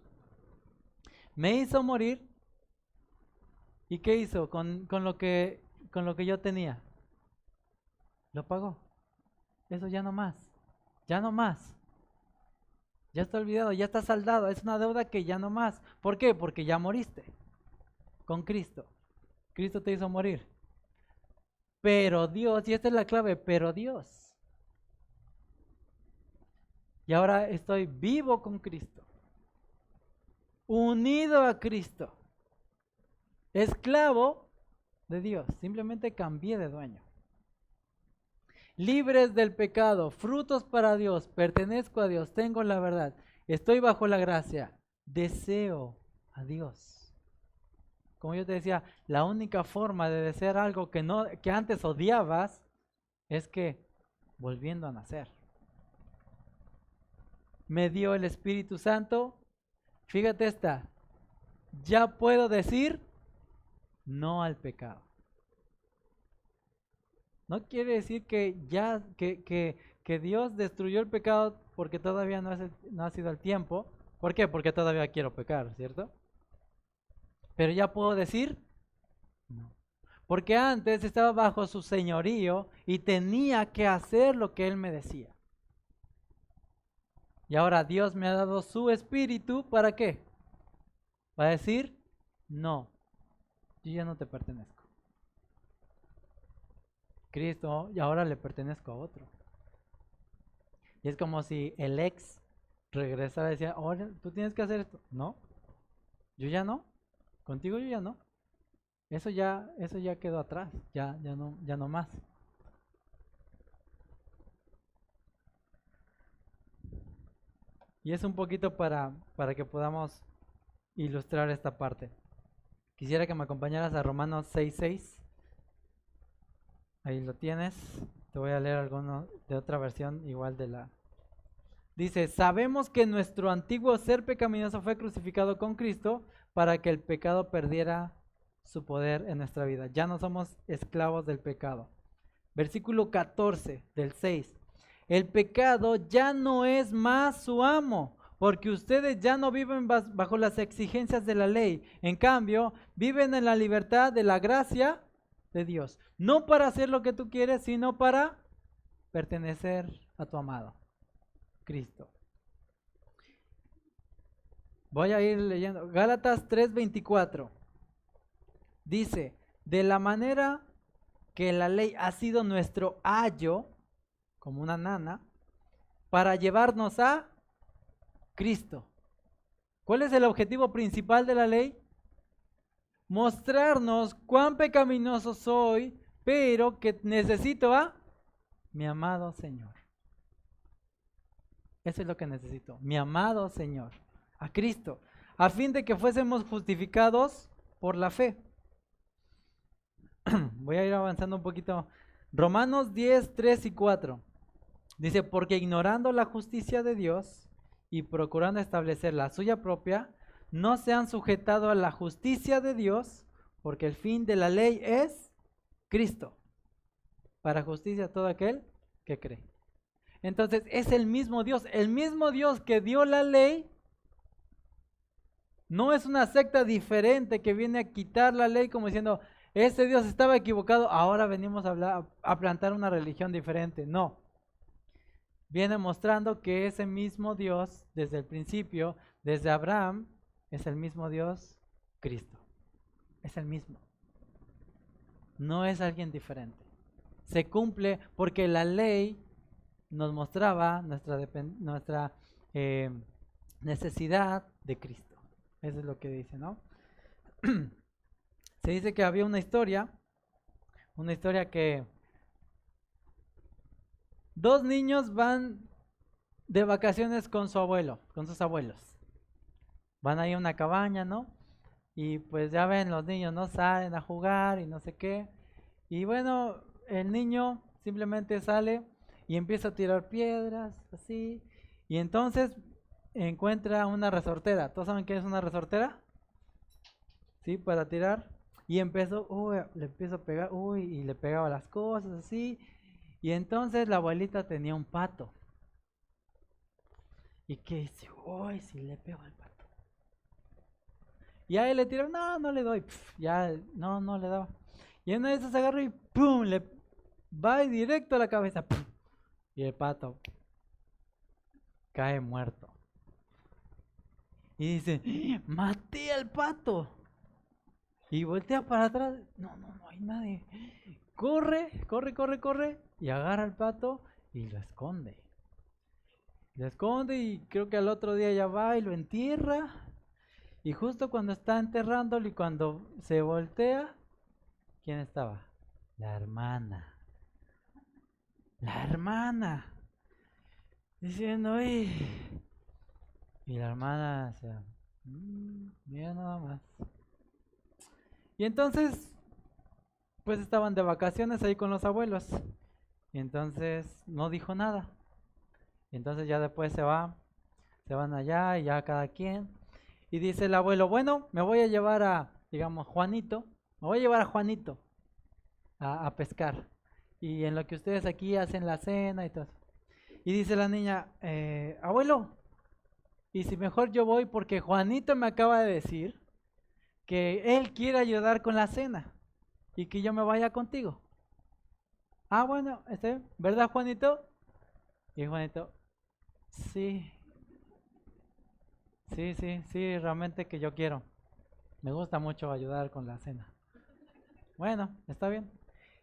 Me hizo morir. ¿Y qué hizo con lo que yo tenía? Lo pagó. Eso ya no más. Ya no más. Ya está olvidado, ya está saldado. Es una deuda que ya no más. ¿Por qué? Porque ya moriste con Cristo. Cristo te hizo morir. Pero Dios, y esta es la clave, pero Dios. Y ahora estoy vivo con Cristo. Unido a Cristo. Esclavo de Dios. Simplemente cambié de dueño. Libres del pecado, frutos para Dios, pertenezco a Dios, tengo la verdad, estoy bajo la gracia, deseo a Dios. Como yo te decía, la única forma de desear algo que antes odiabas es que volviendo a nacer. Me dio el Espíritu Santo, fíjate esta, ya puedo decir no al pecado. No quiere decir que ya que Dios destruyó el pecado porque todavía no ha sido el tiempo. ¿Por qué? Porque todavía quiero pecar, ¿cierto? Pero ya puedo decir no. Porque antes estaba bajo su señorío y tenía que hacer lo que Él me decía. Y ahora Dios me ha dado su espíritu, ¿para qué? Para decir No, yo ya no te pertenezco. Cristo, y ahora le pertenezco a otro. Y es como si el ex regresara y decía, ahora tú tienes que hacer esto. No, yo ya no. Contigo yo ya no. Eso ya quedó atrás. Ya no más. Y es un poquito para que podamos ilustrar esta parte. Quisiera que me acompañaras a Romanos 6:6. Ahí lo tienes. Te voy a leer alguno de otra versión igual de la. Dice, sabemos que nuestro antiguo ser pecaminoso fue crucificado con Cristo para que el pecado perdiera su poder en nuestra vida. Ya no somos esclavos del pecado. Versículo 14 del 6. El pecado ya no es más su amo, porque ustedes ya no viven bajo las exigencias de la ley. En cambio, viven en la libertad de la gracia de Dios. No para hacer lo que tú quieres, sino para pertenecer a tu amado, Cristo. Voy a ir leyendo. Gálatas 3:24. Dice, de la manera que la ley ha sido nuestro ayo, como una nana, para llevarnos a Cristo. ¿Cuál es el objetivo principal de la ley? Mostrarnos cuán pecaminoso soy, pero que necesito a mi amado Señor. Eso es lo que necesito, mi amado Señor, a Cristo, a fin de que fuésemos justificados por la fe. Voy a ir avanzando un poquito. Romanos 10:3 y 4. Dice, porque ignorando la justicia de Dios y procurando establecer la suya propia, no se han sujetado a la justicia de Dios, porque el fin de la ley es Cristo, para justicia todo aquel que cree. Entonces es el mismo Dios que dio la ley. No es una secta diferente que viene a quitar la ley como diciendo, ese Dios estaba equivocado, ahora venimos a plantar una religión diferente. No. Viene mostrando que ese mismo Dios, desde el principio, desde Abraham, es el mismo Dios, Cristo. Es el mismo. No es alguien diferente. Se cumple porque la ley nos mostraba nuestra necesidad de Cristo. Eso es lo que dice, ¿no? Se dice que había una historia que dos niños van de vacaciones con su abuelo, con sus abuelos. Van ahí a una cabaña, ¿no? Y pues ya ven, los niños no salen a jugar y no sé qué. Y bueno, el niño simplemente sale y empieza a tirar piedras, así. Y entonces encuentra una resortera. ¿Todos saben qué es una resortera? ¿Sí? Para tirar. Y empezó, le empezó a pegar, y le pegaba las cosas, así. Y entonces la abuelita tenía un pato. Y que dice, si le pego al pato. Y a él le tiró, no le doy. Ya, no le daba. Y en una de esas agarró y ¡pum! Le va directo a la cabeza. ¡Pum! Y el pato cae muerto. Y dice, maté al pato. Y voltea para atrás. No hay nadie. Corre. Y agarra al pato y lo esconde. Lo esconde y creo que al otro día ya va y lo entierra. Y justo cuando está enterrándolo y cuando se voltea, ¿quién estaba? La hermana. La hermana. Diciendo, y la hermana, o sea, mira nada más. Y entonces, pues estaban de vacaciones ahí con los abuelos. Y entonces no dijo nada. Y entonces ya después se van allá y ya cada quien. Y dice el abuelo, bueno, me voy a llevar a, digamos, Juanito. Me voy a llevar a Juanito a pescar. Y en lo que ustedes aquí hacen la cena y todo. Y dice la niña, abuelo, y si mejor yo voy porque Juanito me acaba de decir que él quiere ayudar con la cena y que yo me vaya contigo. Ah, bueno, ¿verdad, Juanito? Y Juanito, sí, realmente que yo quiero. Me gusta mucho ayudar con la cena. Bueno, está bien.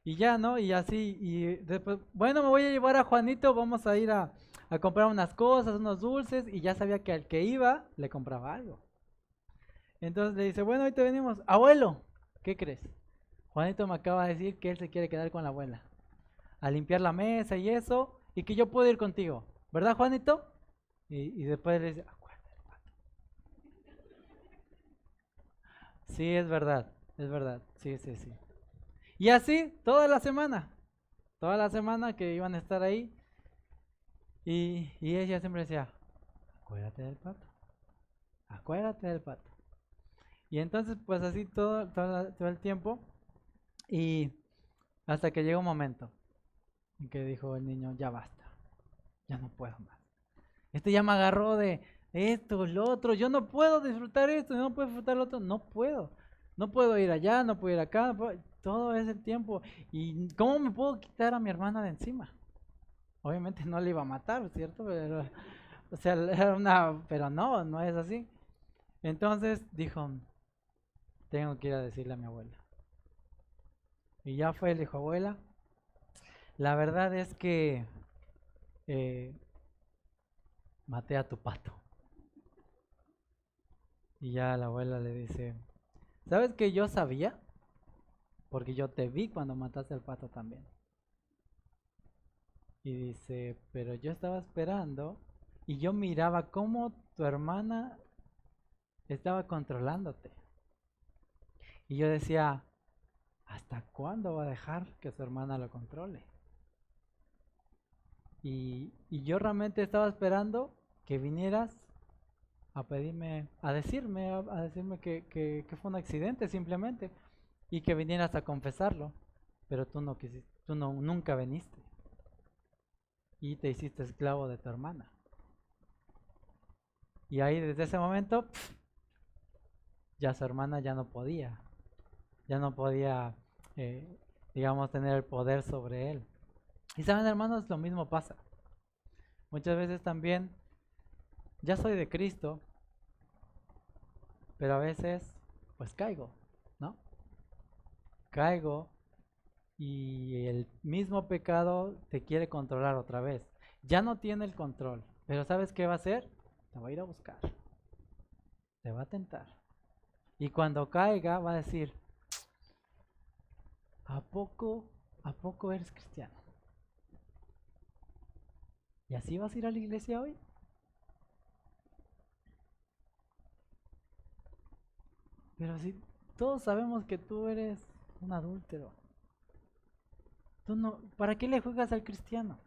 Y ya, ¿no? Y así, y después, bueno, me voy a llevar a Juanito, vamos a ir a comprar unas cosas, unos dulces, y ya sabía que al que iba le compraba algo. Entonces le dice, bueno, ahorita venimos. Abuelo, ¿qué crees? Juanito me acaba de decir que él se quiere quedar con la abuela, a limpiar la mesa y eso, y que yo puedo ir contigo. ¿Verdad, Juanito? Y después le dice, acuérdate del pato. Sí, es verdad, sí, sí, sí. Y así, toda la semana que iban a estar ahí, y ella siempre decía, acuérdate del pato, acuérdate del pato. Y entonces, pues así todo el tiempo, y hasta que llegó un momento en que dijo el niño, ya basta, ya no puedo más. Este ya me agarró de esto, lo otro, yo no puedo disfrutar esto, no puedo disfrutar lo otro, no puedo. No puedo ir allá, no puedo ir acá, todo es el tiempo. ¿Y cómo me puedo quitar a mi hermana de encima? Obviamente no le iba a matar, ¿cierto? Pero, o sea, era pero no, no es así. Entonces dijo, tengo que ir a decirle a mi abuela. Y ya fue, le dijo, abuela, la verdad es que eh, maté a tu pato. Y ya la abuela le dice, ¿sabes que yo sabía? Porque yo te vi cuando mataste al pato también. Y dice, pero yo estaba esperando y yo miraba cómo tu hermana estaba controlándote. Y yo decía, ¿hasta cuándo va a dejar que su hermana lo controle? Y yo realmente estaba esperando que vinieras a pedirme, a decirme que fue un accidente simplemente y que vinieras a confesarlo. Pero tú no quisiste, tú no, nunca viniste y te hiciste esclavo de tu hermana. Y ahí desde ese momento, ya su hermana ya no podía, eh, digamos, tener el poder sobre él. Y saben, hermanos, lo mismo pasa. Muchas veces también, ya soy de Cristo, pero a veces, pues caigo, ¿no? Caigo y el mismo pecado te quiere controlar otra vez. Ya no tiene el control, pero ¿sabes qué va a hacer? Te va a ir a buscar, te va a tentar. Y cuando caiga va a decir, a poco eres cristiano? ¿Y así vas a ir a la iglesia hoy? Pero si todos sabemos que tú eres un adúltero, tú no, ¿para qué le juegas al cristiano?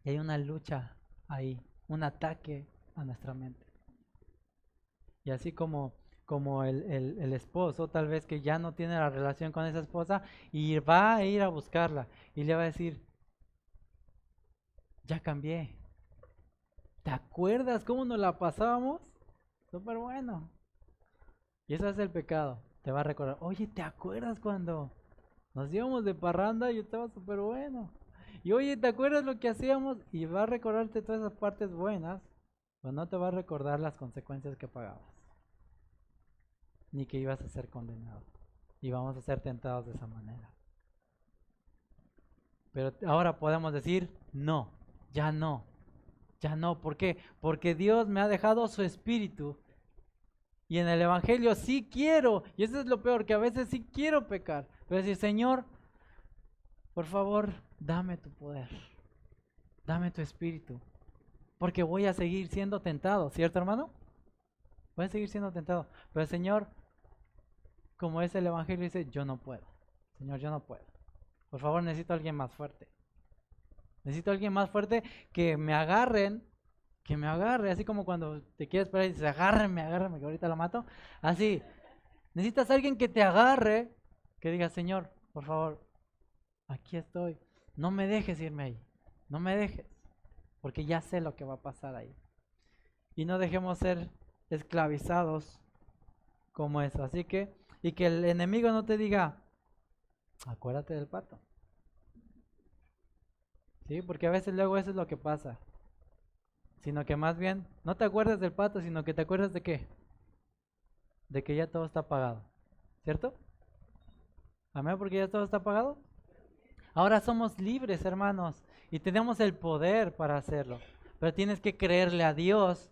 Y hay una lucha ahí, un ataque a nuestra mente. Y así como el esposo, tal vez que ya no tiene la relación con esa esposa, y va a ir a buscarla y le va a decir, ya cambié. ¿Te acuerdas cómo nos la pasábamos? Súper bueno. Y eso es el pecado. Te va a recordar, oye, ¿te acuerdas cuando nos íbamos de parranda y estaba súper bueno? Y oye, ¿te acuerdas lo que hacíamos? Y va a recordarte todas esas partes buenas, pero no te va a recordar las consecuencias que pagabas, ni que ibas a ser condenado. Y vamos a ser tentados de esa manera. Pero ahora podemos decir, no, ya no, ya no. ¿Por qué? Porque Dios me ha dejado su espíritu. Y en el Evangelio sí quiero, y eso es lo peor, que a veces sí quiero pecar. Pero decir, Señor, por favor, dame tu poder, dame tu espíritu, porque voy a seguir siendo tentado, ¿cierto, hermano? Voy a seguir siendo tentado. Pero el Señor, como es el Evangelio, dice, yo no puedo. Señor, yo no puedo. Por favor, necesito a alguien más fuerte. Necesito a alguien más fuerte que me agarre, así como cuando te quieres parar y dices, agárreme, agárreme, que ahorita lo mato. Así, necesitas a alguien que te agarre, que diga, Señor, por favor, aquí estoy. No me dejes irme ahí. No me dejes. Porque ya sé lo que va a pasar ahí. Y no dejemos ser esclavizados como eso. Así que, y que el enemigo no te diga, acuérdate del pato. ¿Sí? Porque a veces luego eso es lo que pasa. sino que más bien no te acuerdas del pato, sino que te acuerdas de qué, de que ya todo está pagado, ¿cierto? Amén, porque ya todo está pagado. Ahora somos libres, hermanos, y tenemos el poder para hacerlo, pero tienes que creerle a Dios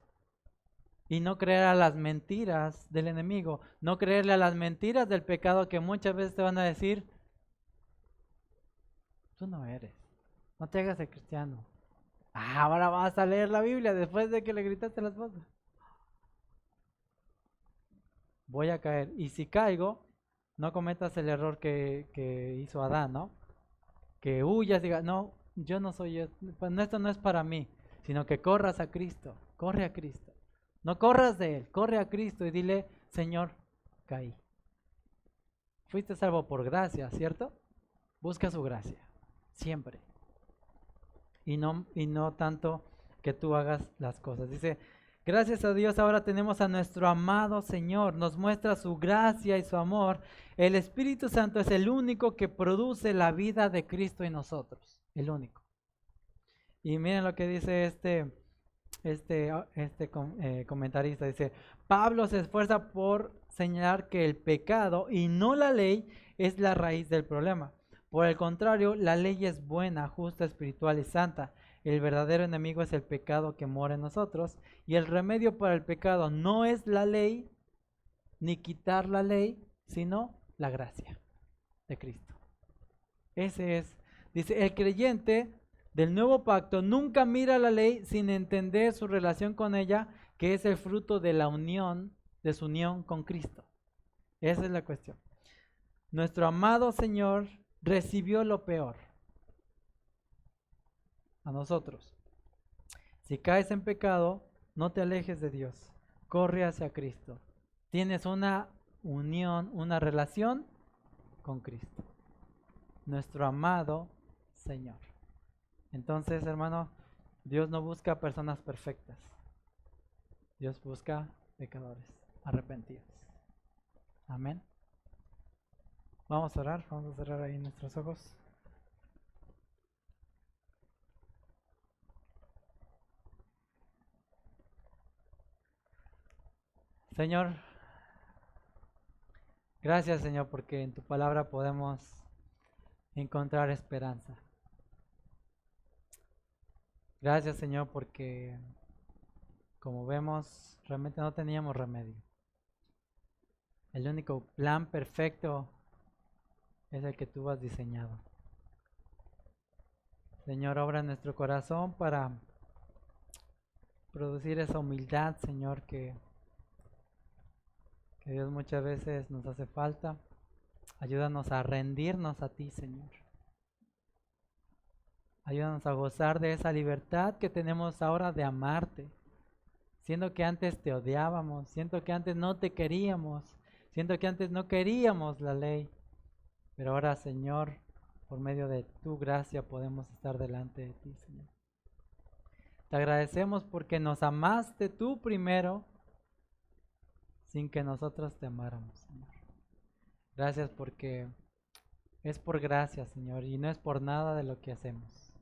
y no creer a las mentiras del enemigo, no creerle a las mentiras del pecado que muchas veces te van a decir, tú no eres, no te hagas el cristiano. Ahora vas a leer la Biblia después de que le gritaste a la esposa. Voy a caer. Y si caigo, no cometas el error que hizo Adán, ¿no? Que huyas y digas, no, yo no soy, esto no es para mí, sino que corras a Cristo, corre a Cristo. No corras de Él, corre a Cristo y dile, Señor, caí. Fuiste salvo por gracia, ¿cierto? Busca su gracia, siempre. Y no tanto que tú hagas las cosas. Dice, gracias a Dios ahora tenemos a nuestro amado Señor, nos muestra su gracia y su amor. El Espíritu Santo es el único que produce la vida de Cristo en nosotros, el único. Y miren lo que dice comentarista, dice, Pablo se esfuerza por señalar que el pecado y no la ley es la raíz del problema. Por el contrario, la ley es buena, justa, espiritual y santa. El verdadero enemigo es el pecado que mora en nosotros y el remedio para el pecado no es la ley ni quitar la ley, sino la gracia de Cristo. Ese es, dice, el creyente del nuevo pacto nunca mira la ley sin entender su relación con ella, que es el fruto de la unión, de su unión con Cristo. Esa es la cuestión. Nuestro amado Señor recibió lo peor a nosotros. Si caes en pecado, no te alejes de Dios, corre hacia Cristo. Tienes una unión, una relación con Cristo, nuestro amado Señor. Entonces, hermano, Dios no busca personas perfectas. Dios busca pecadores arrepentidos. Amén. Vamos a orar, vamos a cerrar ahí nuestros ojos. Señor, gracias Señor porque en tu palabra podemos encontrar esperanza. Gracias Señor porque como vemos realmente no teníamos remedio. El único plan perfecto es el que tú has diseñado. Señor, obra en nuestro corazón para producir esa humildad, Señor, que Dios muchas veces nos hace falta. Ayúdanos a rendirnos a ti, Señor. Ayúdanos a gozar de esa libertad que tenemos ahora de amarte. Siendo que antes te odiábamos, siento que antes no te queríamos, siento que antes no queríamos la ley. Pero ahora, Señor, por medio de tu gracia podemos estar delante de ti, Señor. Te agradecemos porque nos amaste tú primero sin que nosotros te amáramos, Señor. Gracias porque es por gracia, Señor, y no es por nada de lo que hacemos.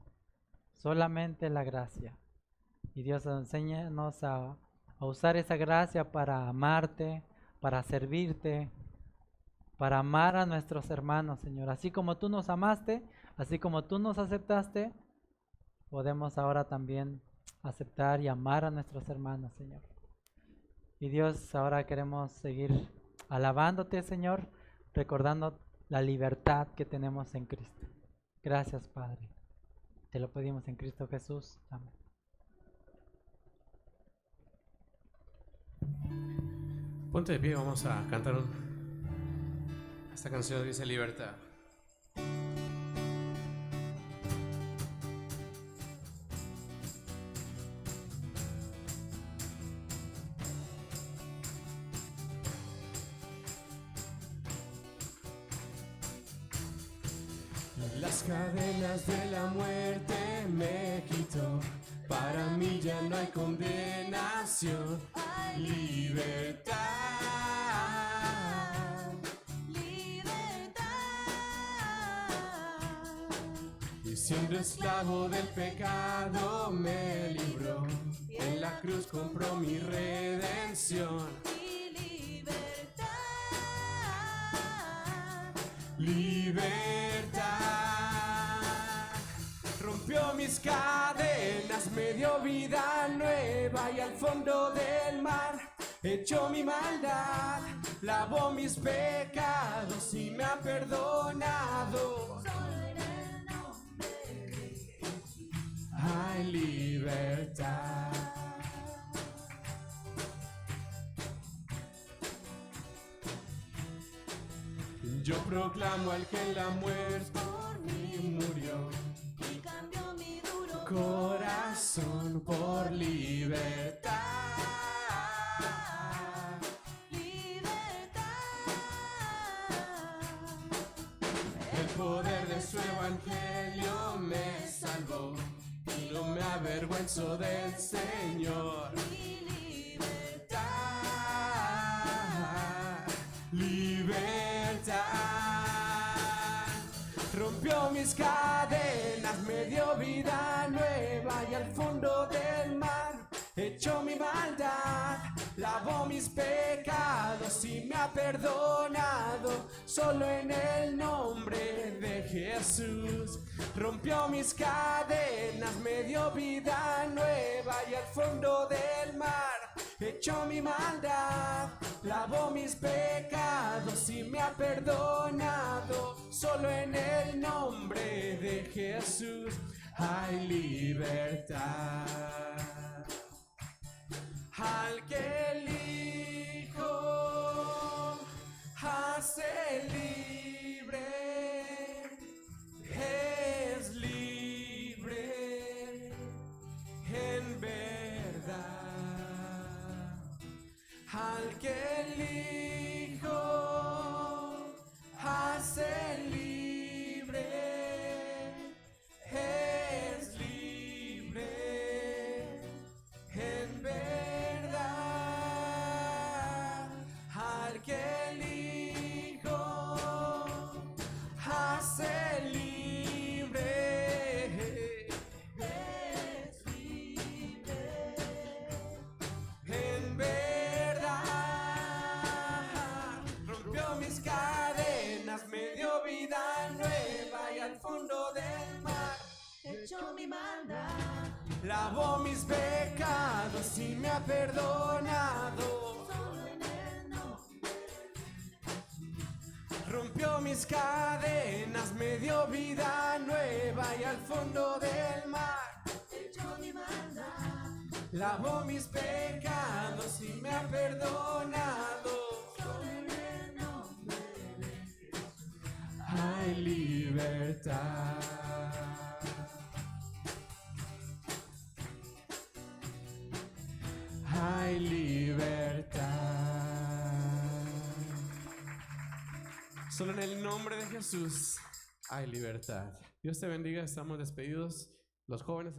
Solamente la gracia. Y Dios, enséñanos a usar esa gracia para amarte, para servirte, para amar a nuestros hermanos, Señor. Así como tú nos amaste, así como tú nos aceptaste, podemos ahora también aceptar y amar a nuestros hermanos, Señor. Y Dios, ahora queremos seguir alabándote, Señor, recordando la libertad que tenemos en Cristo. Gracias, Padre. Te lo pedimos en Cristo Jesús. Amén. Ponte de pie, vamos a cantar esta canción que dice libertad. Las cadenas de la muerte me quitó, para mí ya no hay condenación, libertad, libertad. y siendo esclavo del pecado me libró. En la cruz compró mi redención. Libertad. Rompió mis cadenas, me dio vida nueva y al fondo del mar echó mi maldad, lavó mis pecados y me ha perdonado. Hay libertad. Yo proclamo al que en la muerte por mí murió y cambió mi duro corazón por libertad. Libertad. El poder de su evangelio me salvó y no me avergüenzo del Señor. Libertad. Rompió mis cadenas, me dio vida nueva y al fondo del mar echó mi maldad, lavó mis pecados y me ha perdonado. Solo en el nombre de Jesús. Rompió mis cadenas, me dio vida nueva y al fondo del mar echó mi maldad, lavó mis pecados y me ha perdonado. Solo en el nombre de Jesús hay libertad. Al que elijo hace libre, es libre en verdad. Al que elijo hace libre, es libre en verdad. Al que elijo hace libre, es libre en verdad. Rompió mis cadenas, me dio vida nueva y al fondo del mar echó mi maldad, lavó mis pecados y me ha perdonado. Solo en el nombre. Rompió mis cadenas, me dio vida nueva y al fondo del mar echó mi maldad, lavó mis pecados y me ha perdonado. Solo en el nombre de Jesús hay libertad. Hay libertad. Solo en el nombre de Jesús hay libertad. Dios te bendiga, estamos despedidos. Los jóvenes...